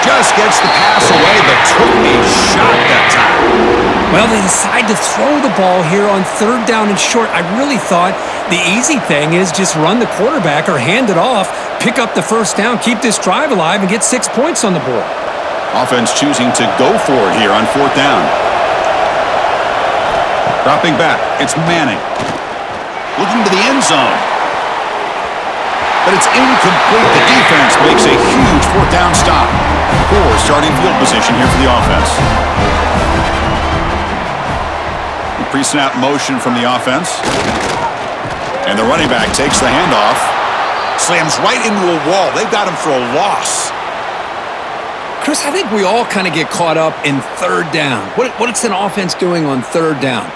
Just gets the pass away, but took a shot that time. Well, they decide to throw the ball here on third down and short. I really thought the easy thing is just run the quarterback or hand it off, pick up the first down, keep this drive alive, and get 6 points on the board. Offense choosing to go for it here on fourth down. Dropping back, it's Manning. Looking to the end zone. But it's incomplete. The defense makes a huge fourth down stop. Poor starting field position here for the offense. Pre-snap motion from the offense. And the running back takes the handoff. Slams right into a wall. They've got him for a loss. Chris, I think we all kind of get caught up in third down. What's an offense doing on third down?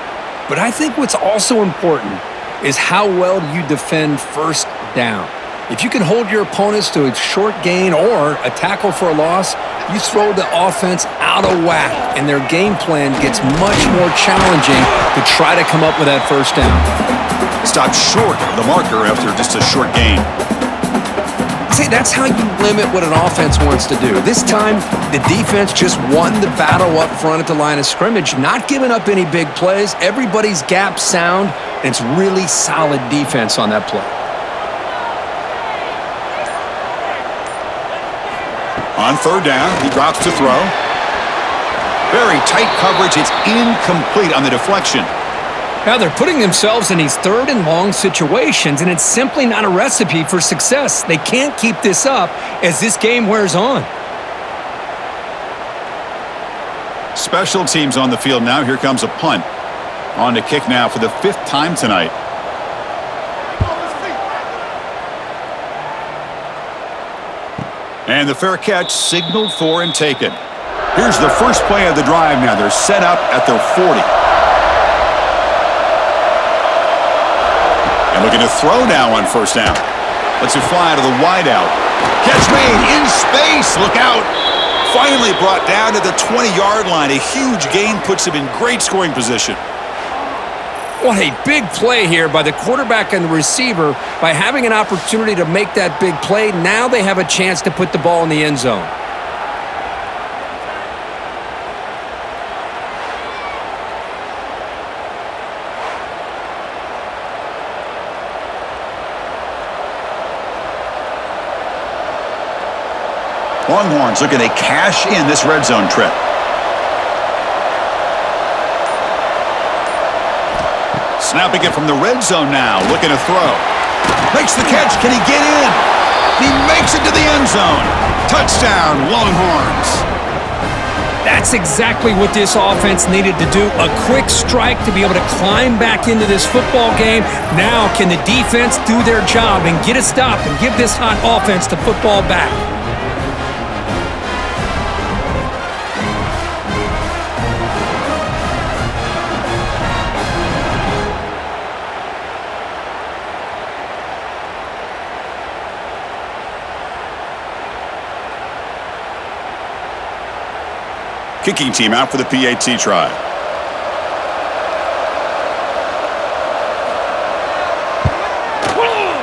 But I think what's also important is how well you defend first down. If you can hold your opponents to a short gain or a tackle for a loss, you throw the offense out of whack, and their game plan gets much more challenging to try to come up with that first down. Stopped short of the marker after just a short gain. See, that's how you limit what an offense wants to do. This time, the defense just won the battle up front at the line of scrimmage, not giving up any big plays. Everybody's gap sound, and it's really solid defense on that play. On third down, he drops to throw. Very tight coverage. It's incomplete on the deflection. Now they're putting themselves in these third and long situations, and it's simply not a recipe for success. They can't keep this up as this game wears on. Special teams on the field now. Here comes a punt. On to kick now for the 5th time tonight. And the fair catch signaled for and taken. Here's the first play of the drive now. They're set up at their 40. And looking to throw now on first down. Lets it fly to the wideout. Catch made in space. Look out. Finally brought down to the 20-yard line. A huge gain puts him in great scoring position. What a big play here by the quarterback and the receiver. By having an opportunity to make that big play, now they have a chance to put the ball in the end zone. Longhorns looking to cash in this red zone trip. Snapping it from the red zone now, looking to throw. Makes the catch, can he get in? He makes it to the end zone. Touchdown, Longhorns. That's exactly what this offense needed to do. A quick strike to be able to climb back into this football game. Now can the defense do their job and get a stop and give this hot offense the football back? Kicking team out for the PAT try.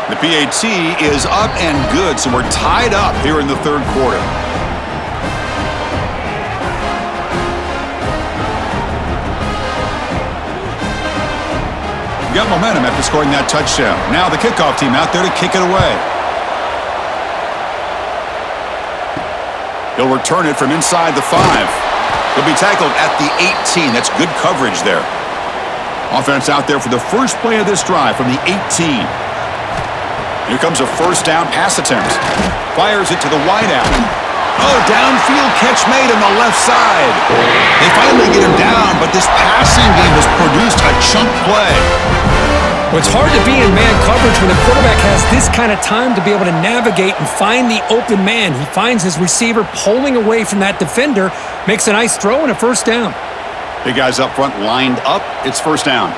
The PAT is up and good, so we're tied up here in the third quarter. Got momentum after scoring that touchdown. Now the kickoff team out there to kick it away. He'll return it from inside the 5. He'll be tackled at the 18. That's good coverage there. Offense out there for the first play of this drive from the 18. Here comes a first down pass attempt. Fires it to the wideout. Oh, downfield catch made on the left side. They finally get him down, but this passing game has produced a chunk play. Well, it's hard to be in man coverage when the quarterback has this kind of time to be able to navigate and find the open man. He finds his receiver pulling away from that defender, makes a nice throw and a first down. Big guys up front lined up. It's first down.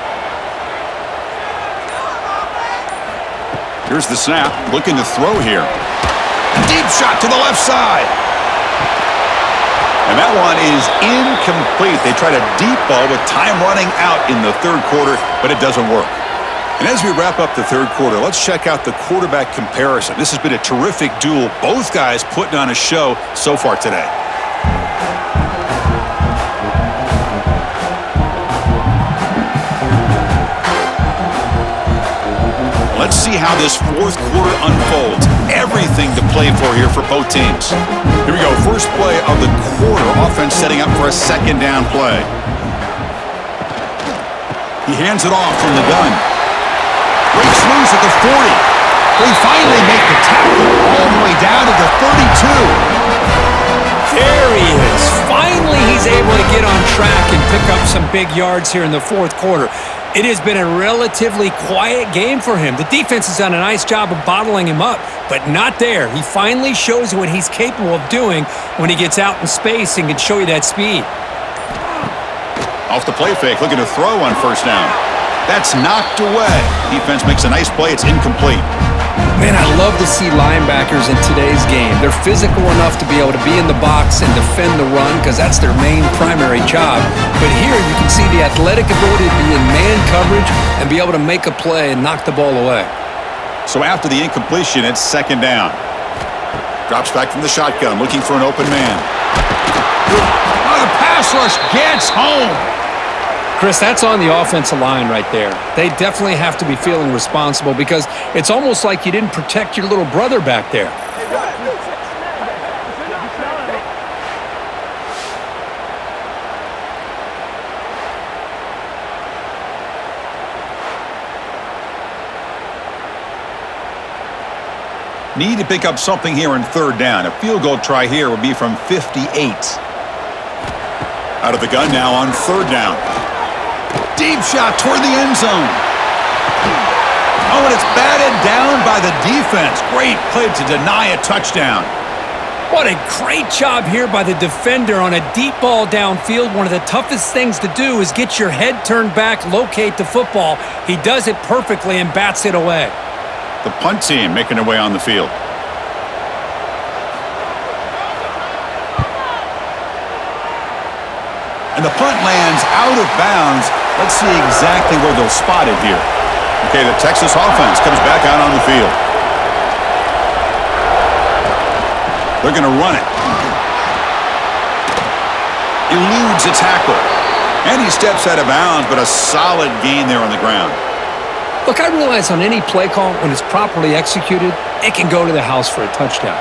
Here's the snap. Looking to throw here. Deep shot to the left side. And that one is incomplete. They tried a deep ball with time running out in the third quarter, but it doesn't work. And as we wrap up the third quarter, let's check out the quarterback comparison. This has been a terrific duel. Both guys putting on a show so far today. Let's see how this fourth quarter unfolds. Everything to play for here for both teams. Here we go. First play of the quarter. Offense setting up for a second down play. He hands it off from the gun. Breaks loose at the 40. They finally make the tackle all the way down to the 32. There he is. Finally, he's able to get on track and pick up some big yards here in the fourth quarter. It has been a relatively quiet game for him. The defense has done a nice job of bottling him up, but not there. He finally shows what he's capable of doing when he gets out in space and can show you that speed. Off the play fake, looking to throw on first down. That's knocked away. Defense makes a nice play. It's incomplete. Man, I love to see linebackers in today's game. They're physical enough to be able to be in the box and defend the run because that's their main primary job. But here you can see the athletic ability to be in man coverage and be able to make a play and knock the ball away. So after the incompletion, it's second down. Drops back from the shotgun, looking for an open man. Oh, the pass rush gets home. Chris, that's on the offensive line right there. They definitely have to be feeling responsible because it's almost like you didn't protect your little brother back there. Need to pick up something here in third down. A field goal try here would be from 58. Out of the gun now on third down. Deep shot toward the end zone. Oh, and it's batted down by the defense. Great play to deny a touchdown. What a great job here by the defender on a deep ball downfield. One of the toughest things to do is get your head turned back, locate the football. He does it perfectly and bats it away. The punt team making their way on the field. And the punt lands out of bounds. Let's see exactly where they'll spot it here. Okay, the Texas offense comes back out on the field. They're going to run it. Eludes a tackle. And he steps out of bounds, but a solid gain there on the ground. Look, I realize on any play call, when it's properly executed, it can go to the house for a touchdown.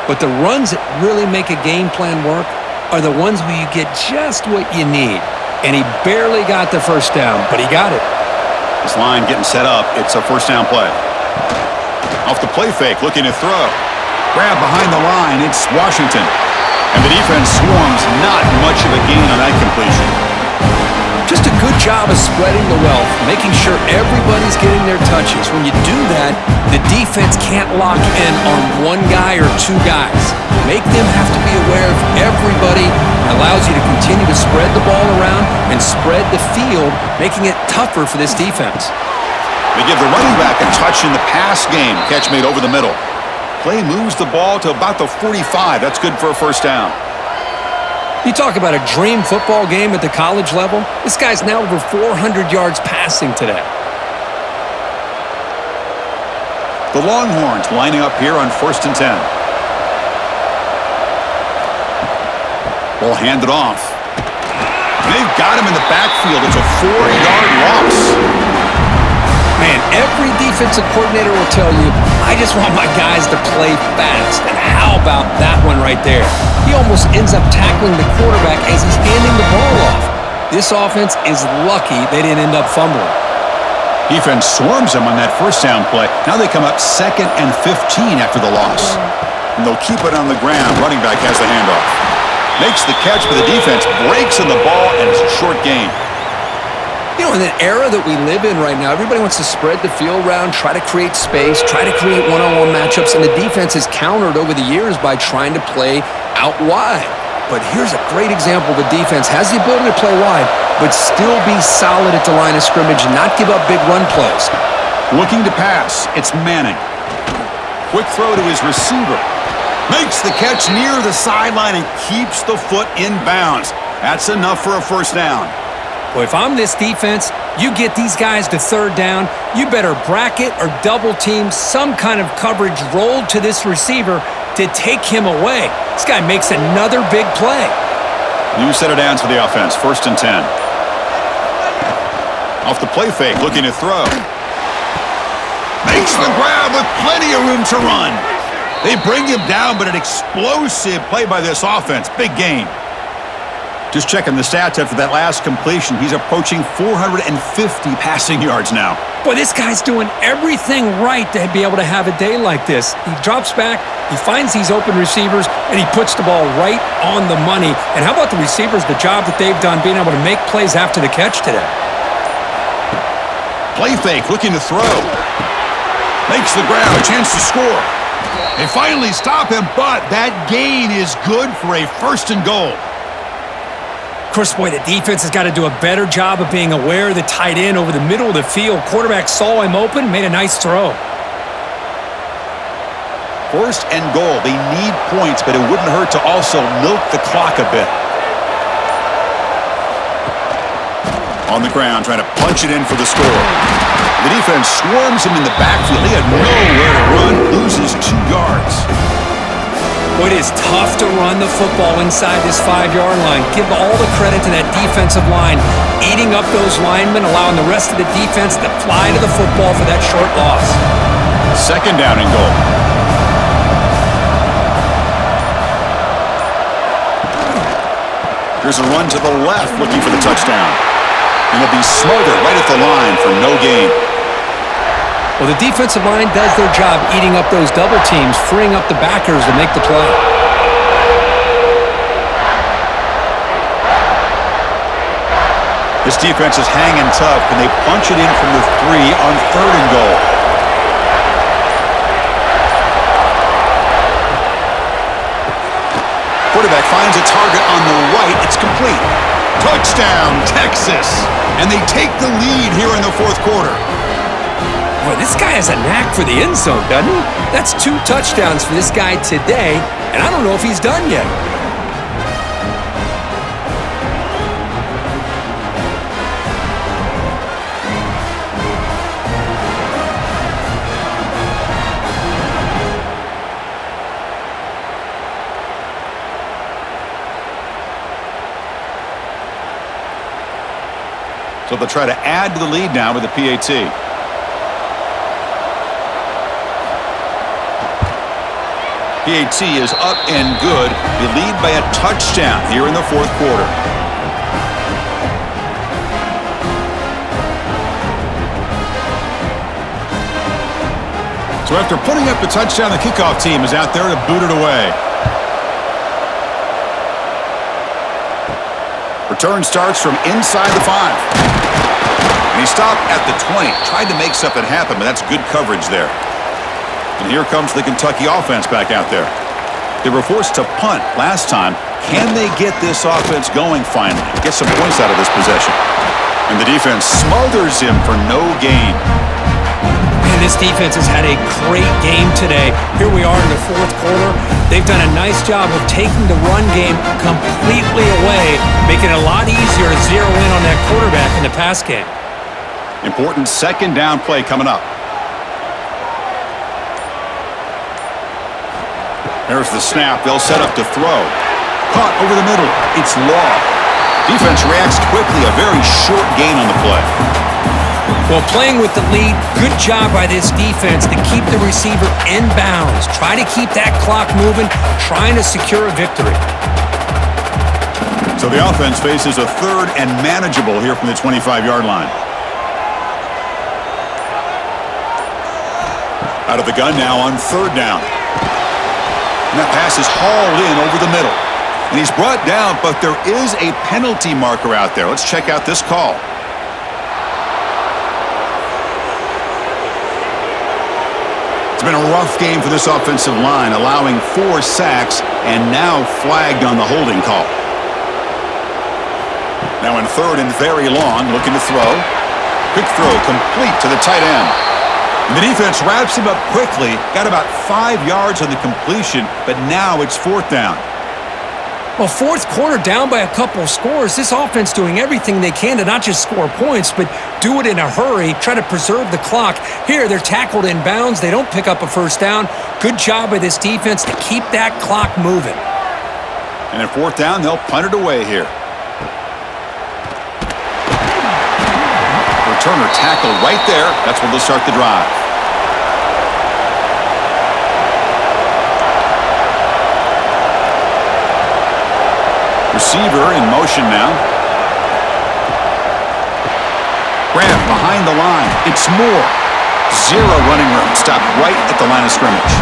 But the runs that really make a game plan work are the ones where you get just what you need. And he barely got the first down, but he got it. This line getting set up. It's a first down play. Off the play fake, looking to throw. Grab behind the line. It's Washington. And the defense swarms. Not much of a gain on that completion. Just a good job of spreading the wealth, making sure everybody's getting their touches. When you do that, the defense can't lock in on one guy or two guys. Make them have to be aware of everybody. It allows you to continue to spread the ball around and spread the field, making it tougher for this defense. They give the running back a touch in the pass game. Catch made over the middle. Play moves the ball to about the 45. That's good for a first down. You talk about a dream football game at the college level. This guy's now over 400 yards passing today. The Longhorns lining up here on 1st and 10. Ball handed off. They've got him in the backfield. It's a 4-yard loss. Man, every defensive coordinator will tell you, I just want my guys to play fast. And how about that one right there? He almost ends up tackling the quarterback as he's handing the ball off. This offense is lucky they didn't end up fumbling. Defense swarms him on that first down play. Now they come up 2nd and 15 after the loss. And they'll keep it on the ground. Running back has the handoff. Makes the catch for the defense. Breaks in the ball, and it's a short gain. You know, in the era that we live in right now, everybody wants to spread the field around, try to create space, try to create one-on-one matchups, and the defense has countered over the years by trying to play out wide. But here's a great example. The defense has the ability to play wide, but still be solid at the line of scrimmage and not give up big run plays. Looking to pass. It's Manning. Quick throw to his receiver. Makes the catch near the sideline and keeps the foot in bounds. That's enough for a first down. Well, if I'm this defense, you get these guys to third down, you better bracket or double team some kind of coverage rolled to this receiver to take him away. This guy makes another big play. New set of downs for the offense. 1st and 10. Off the play fake, looking to throw. Makes the grab with plenty of room to run. They bring him down, but an explosive play by this offense. Big gain. Just checking the stats after that last completion. He's approaching 450 passing yards now. Boy, this guy's doing everything right to be able to have a day like this. He drops back, he finds these open receivers, and he puts the ball right on the money. And how about the receivers, the job that they've done being able to make plays after the catch today? Play fake, looking to throw. Makes the grab, a chance to score. They finally stop him, but that gain is good for a 1st and goal. Chris, boy, the defense has got to do a better job of being aware of the tight end over the middle of the field. Quarterback saw him open, made a nice throw. 1st and goal. They need points, but it wouldn't hurt to also milk the clock a bit. On the ground, trying to punch it in for the score. The defense swarms him in the backfield. He had nowhere to run, loses 2 yards. Boy, it is tough to run the football inside this 5-yard line. Give all the credit to that defensive line, eating up those linemen, allowing the rest of the defense to fly to the football for that short loss. 2nd down and goal. Here's a run to the left, looking for the touchdown. And they'll be smothered right at the line for no gain. Well, the defensive line does their job eating up those double teams, freeing up the backers to make the play. This defense is hanging tough, and they punch it in from the 3 on 3rd and goal. Quarterback finds a target on the right. It's complete. Touchdown, Texas. And they take the lead here in the 4th quarter. Boy, this guy has a knack for the end zone, doesn't he? That's 2 touchdowns for this guy today, and I don't know if he's done yet. So they'll try to add to the lead now with the PAT. PAT is up and good. They lead by a touchdown here in the 4th quarter. So after putting up the touchdown, the kickoff team is out there to boot it away. Return starts from inside the 5. And he stopped at the 20. Tried to make something happen, but that's good coverage there. And here comes the Kentucky offense back out there. They were forced to punt last time. Can they get this offense going finally? Get some points out of this possession. And the defense smothers him for no gain. And this defense has had a great game today. Here we are in the 4th quarter. They've done a nice job of taking the run game completely away, making it a lot easier to zero in on that quarterback in the pass game. Important 2nd down play coming up. There's the snap. They'll set up to throw. Caught over the middle. It's Law. Defense reacts quickly. A very short gain on the play. Well, playing with the lead, good job by this defense to keep the receiver in bounds. Try to keep that clock moving, trying to secure a victory. So the offense faces a 3rd and manageable here from the 25-yard line. Out of the gun now on 3rd down. And that pass is hauled in over the middle. And he's brought down, but there is a penalty marker out there. Let's check out this call. It's been a rough game for this offensive line, allowing 4 sacks and now flagged on the holding call. Now in 3rd and very long, looking to throw. Quick throw complete to the tight end. And the defense wraps him up quickly. Got about 5 yards on the completion, but now it's 4th down. Well, 4th quarter down by a couple of scores. This offense doing everything they can to not just score points, but do it in a hurry, try to preserve the clock. Here, they're tackled in bounds. They don't pick up a 1st down. Good job by this defense to keep that clock moving. And at 4th down, they'll punt it away here. Returner tackled right there. That's when they'll start the drive. Receiver in motion now. Grab behind the line. It's Moore. 0 running room. Stopped right at the line of scrimmage.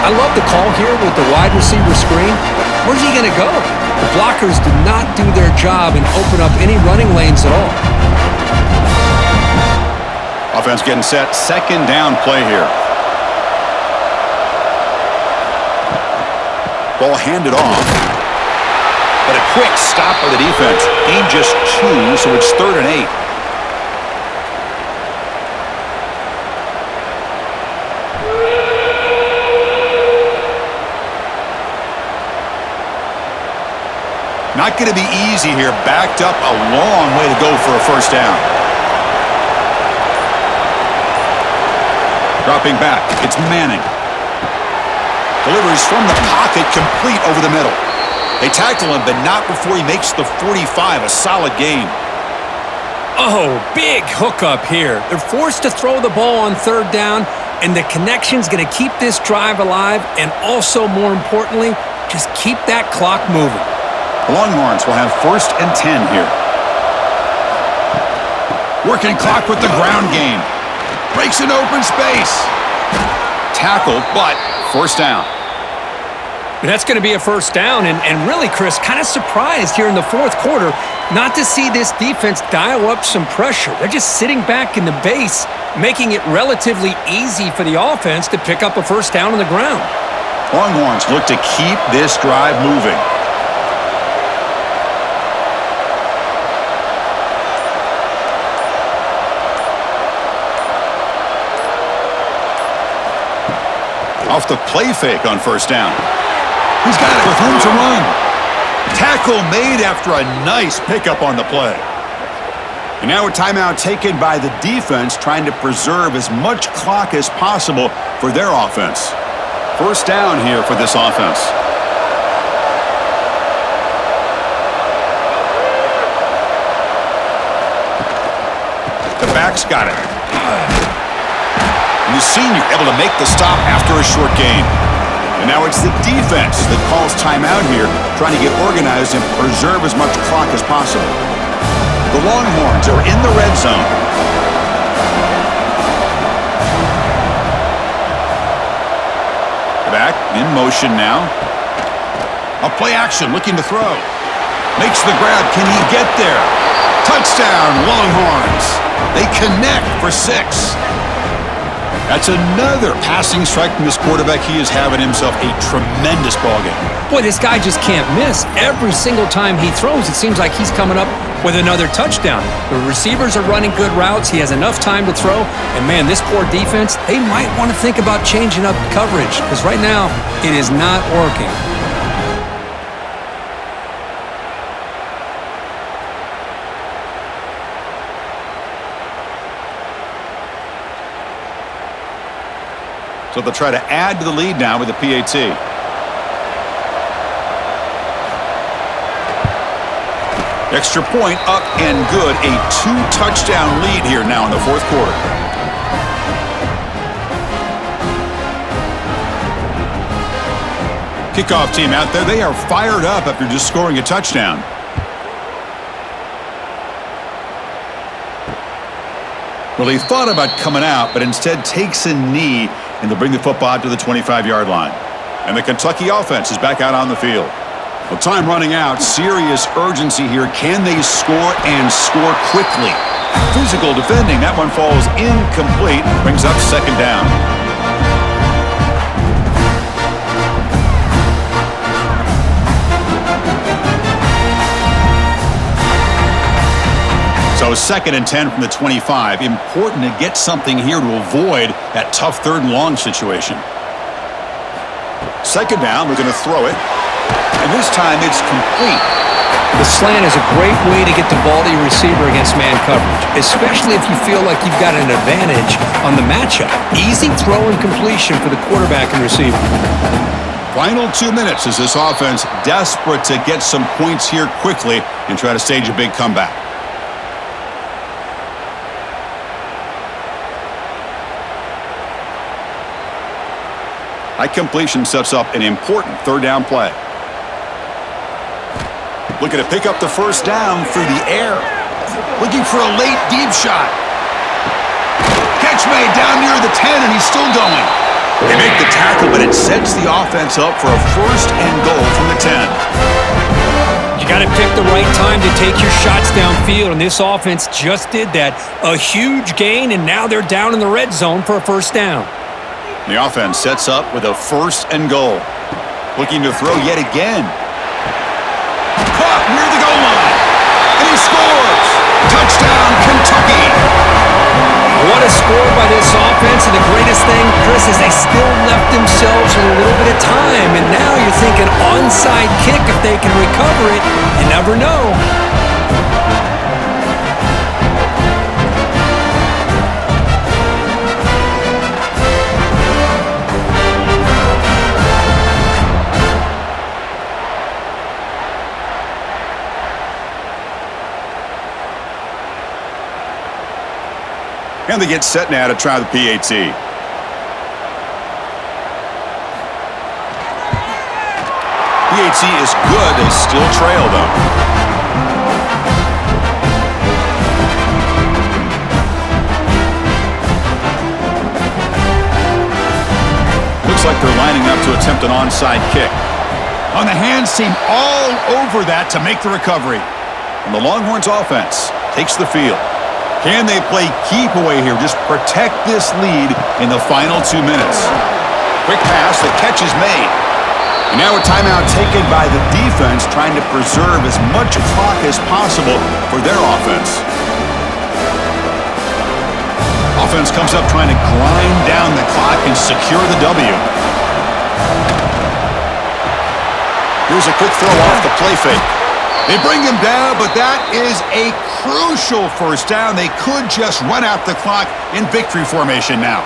I love the call here with the wide receiver screen. Where's he going to go? The blockers did not do their job and open up any running lanes at all. Offense getting set. Second down play here. Ball handed off. But a quick stop by the defense. Gain just 2, so it's 3rd and 8. Not going to be easy here. Backed up a long way to go for a first down. Dropping back. It's Manning. Delivers from the pocket, complete over the middle. They tackle him, but not before he makes the 45. A solid gain. Oh, big hookup here. They're forced to throw the ball on 3rd down, and the connection's going to keep this drive alive, and also, more importantly, just keep that clock moving. The Longhorns will have 1st and 10 here. Working clock with the ground game. Breaks an open space. Tackle, but first down. And that's going to be a first down, and really, Chris, kind of surprised here in the 4th quarter not to see this defense dial up some pressure. They're just sitting back in the base, making it relatively easy for the offense to pick up a first down on the ground. Longhorns look to keep this drive moving. Off the play fake on first down. He's got it with room to run. Tackle made after a nice pickup on the play. And now a timeout taken by the defense, trying to preserve as much clock as possible for their offense. First down here for this offense. The back's got it. And the senior able to make the stop after a short gain. And now it's the defense that calls timeout here, trying to get organized and preserve as much clock as possible. The Longhorns are in the red zone. Back in motion now. A play action, looking to throw. Makes the grab. Can he get there? Touchdown, Longhorns. They connect for 6. That's another passing strike from this quarterback. He is having himself a tremendous ballgame. Boy, this guy just can't miss. Every single time he throws, it seems like he's coming up with another touchdown. The receivers are running good routes. He has enough time to throw. And, man, this poor defense, they might want to think about changing up coverage because right now it is not working. So they'll try to add to the lead now with the PAT. Extra point up and good. A 2-touchdown lead here now in the 4th quarter. Kickoff team out there. They are fired up after just scoring a touchdown. Well, he thought about coming out, but instead takes a knee, and they'll bring the football out to the 25-yard line. And the Kentucky offense is back out on the field. Well, time running out. Serious urgency here. Can they score and score quickly? Physical defending. That one falls incomplete. Brings up second down. So 2nd and 10 from the 25. Important to get something here to avoid that tough 3rd and long situation. Second down, we're going to throw it. And this time it's complete. The slant is a great way to get the ball to your receiver against man coverage, especially if you feel like you've got an advantage on the matchup. Easy throw and completion for the quarterback and receiver. Final 2 minutes as this offense desperate to get some points here quickly and try to stage a big comeback. High completion sets up an important 3rd down play. Looking to pick up the first down through the air. Looking for a late deep shot. Catch made down near the 10, and he's still going. They make the tackle, but it sets the offense up for a 1st and goal from the 10. You got to pick the right time to take your shots downfield, and this offense just did that. A huge gain, and now they're down in the red zone for a first down. The offense sets up with a 1st and goal. Looking to throw yet again. Caught near the goal line. And he scores. Touchdown, Kentucky. What a score by this offense, and the greatest thing, Chris, is they still left themselves with a little bit of time, and now you're thinking onside kick if they can recover it. You never know. And they get set now to try the PAT. PAT is good. They still trail, though. Looks like they're lining up to attempt an onside kick. On the hands team all over that to make the recovery. And the Longhorns offense takes the field. Can they play keep away here? Just protect this lead in the final 2 minutes. Quick pass, the catch is made. And now a timeout taken by the defense, trying to preserve as much clock as possible for their offense. Offense comes up trying to grind down the clock and secure the W. Here's a quick throw off the play fake. They bring him down, but that is a crucial first down. They could just run out the clock in victory formation now.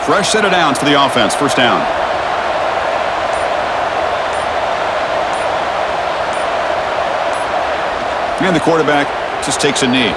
Fresh set of downs for the offense. First down. And the quarterback just takes a knee.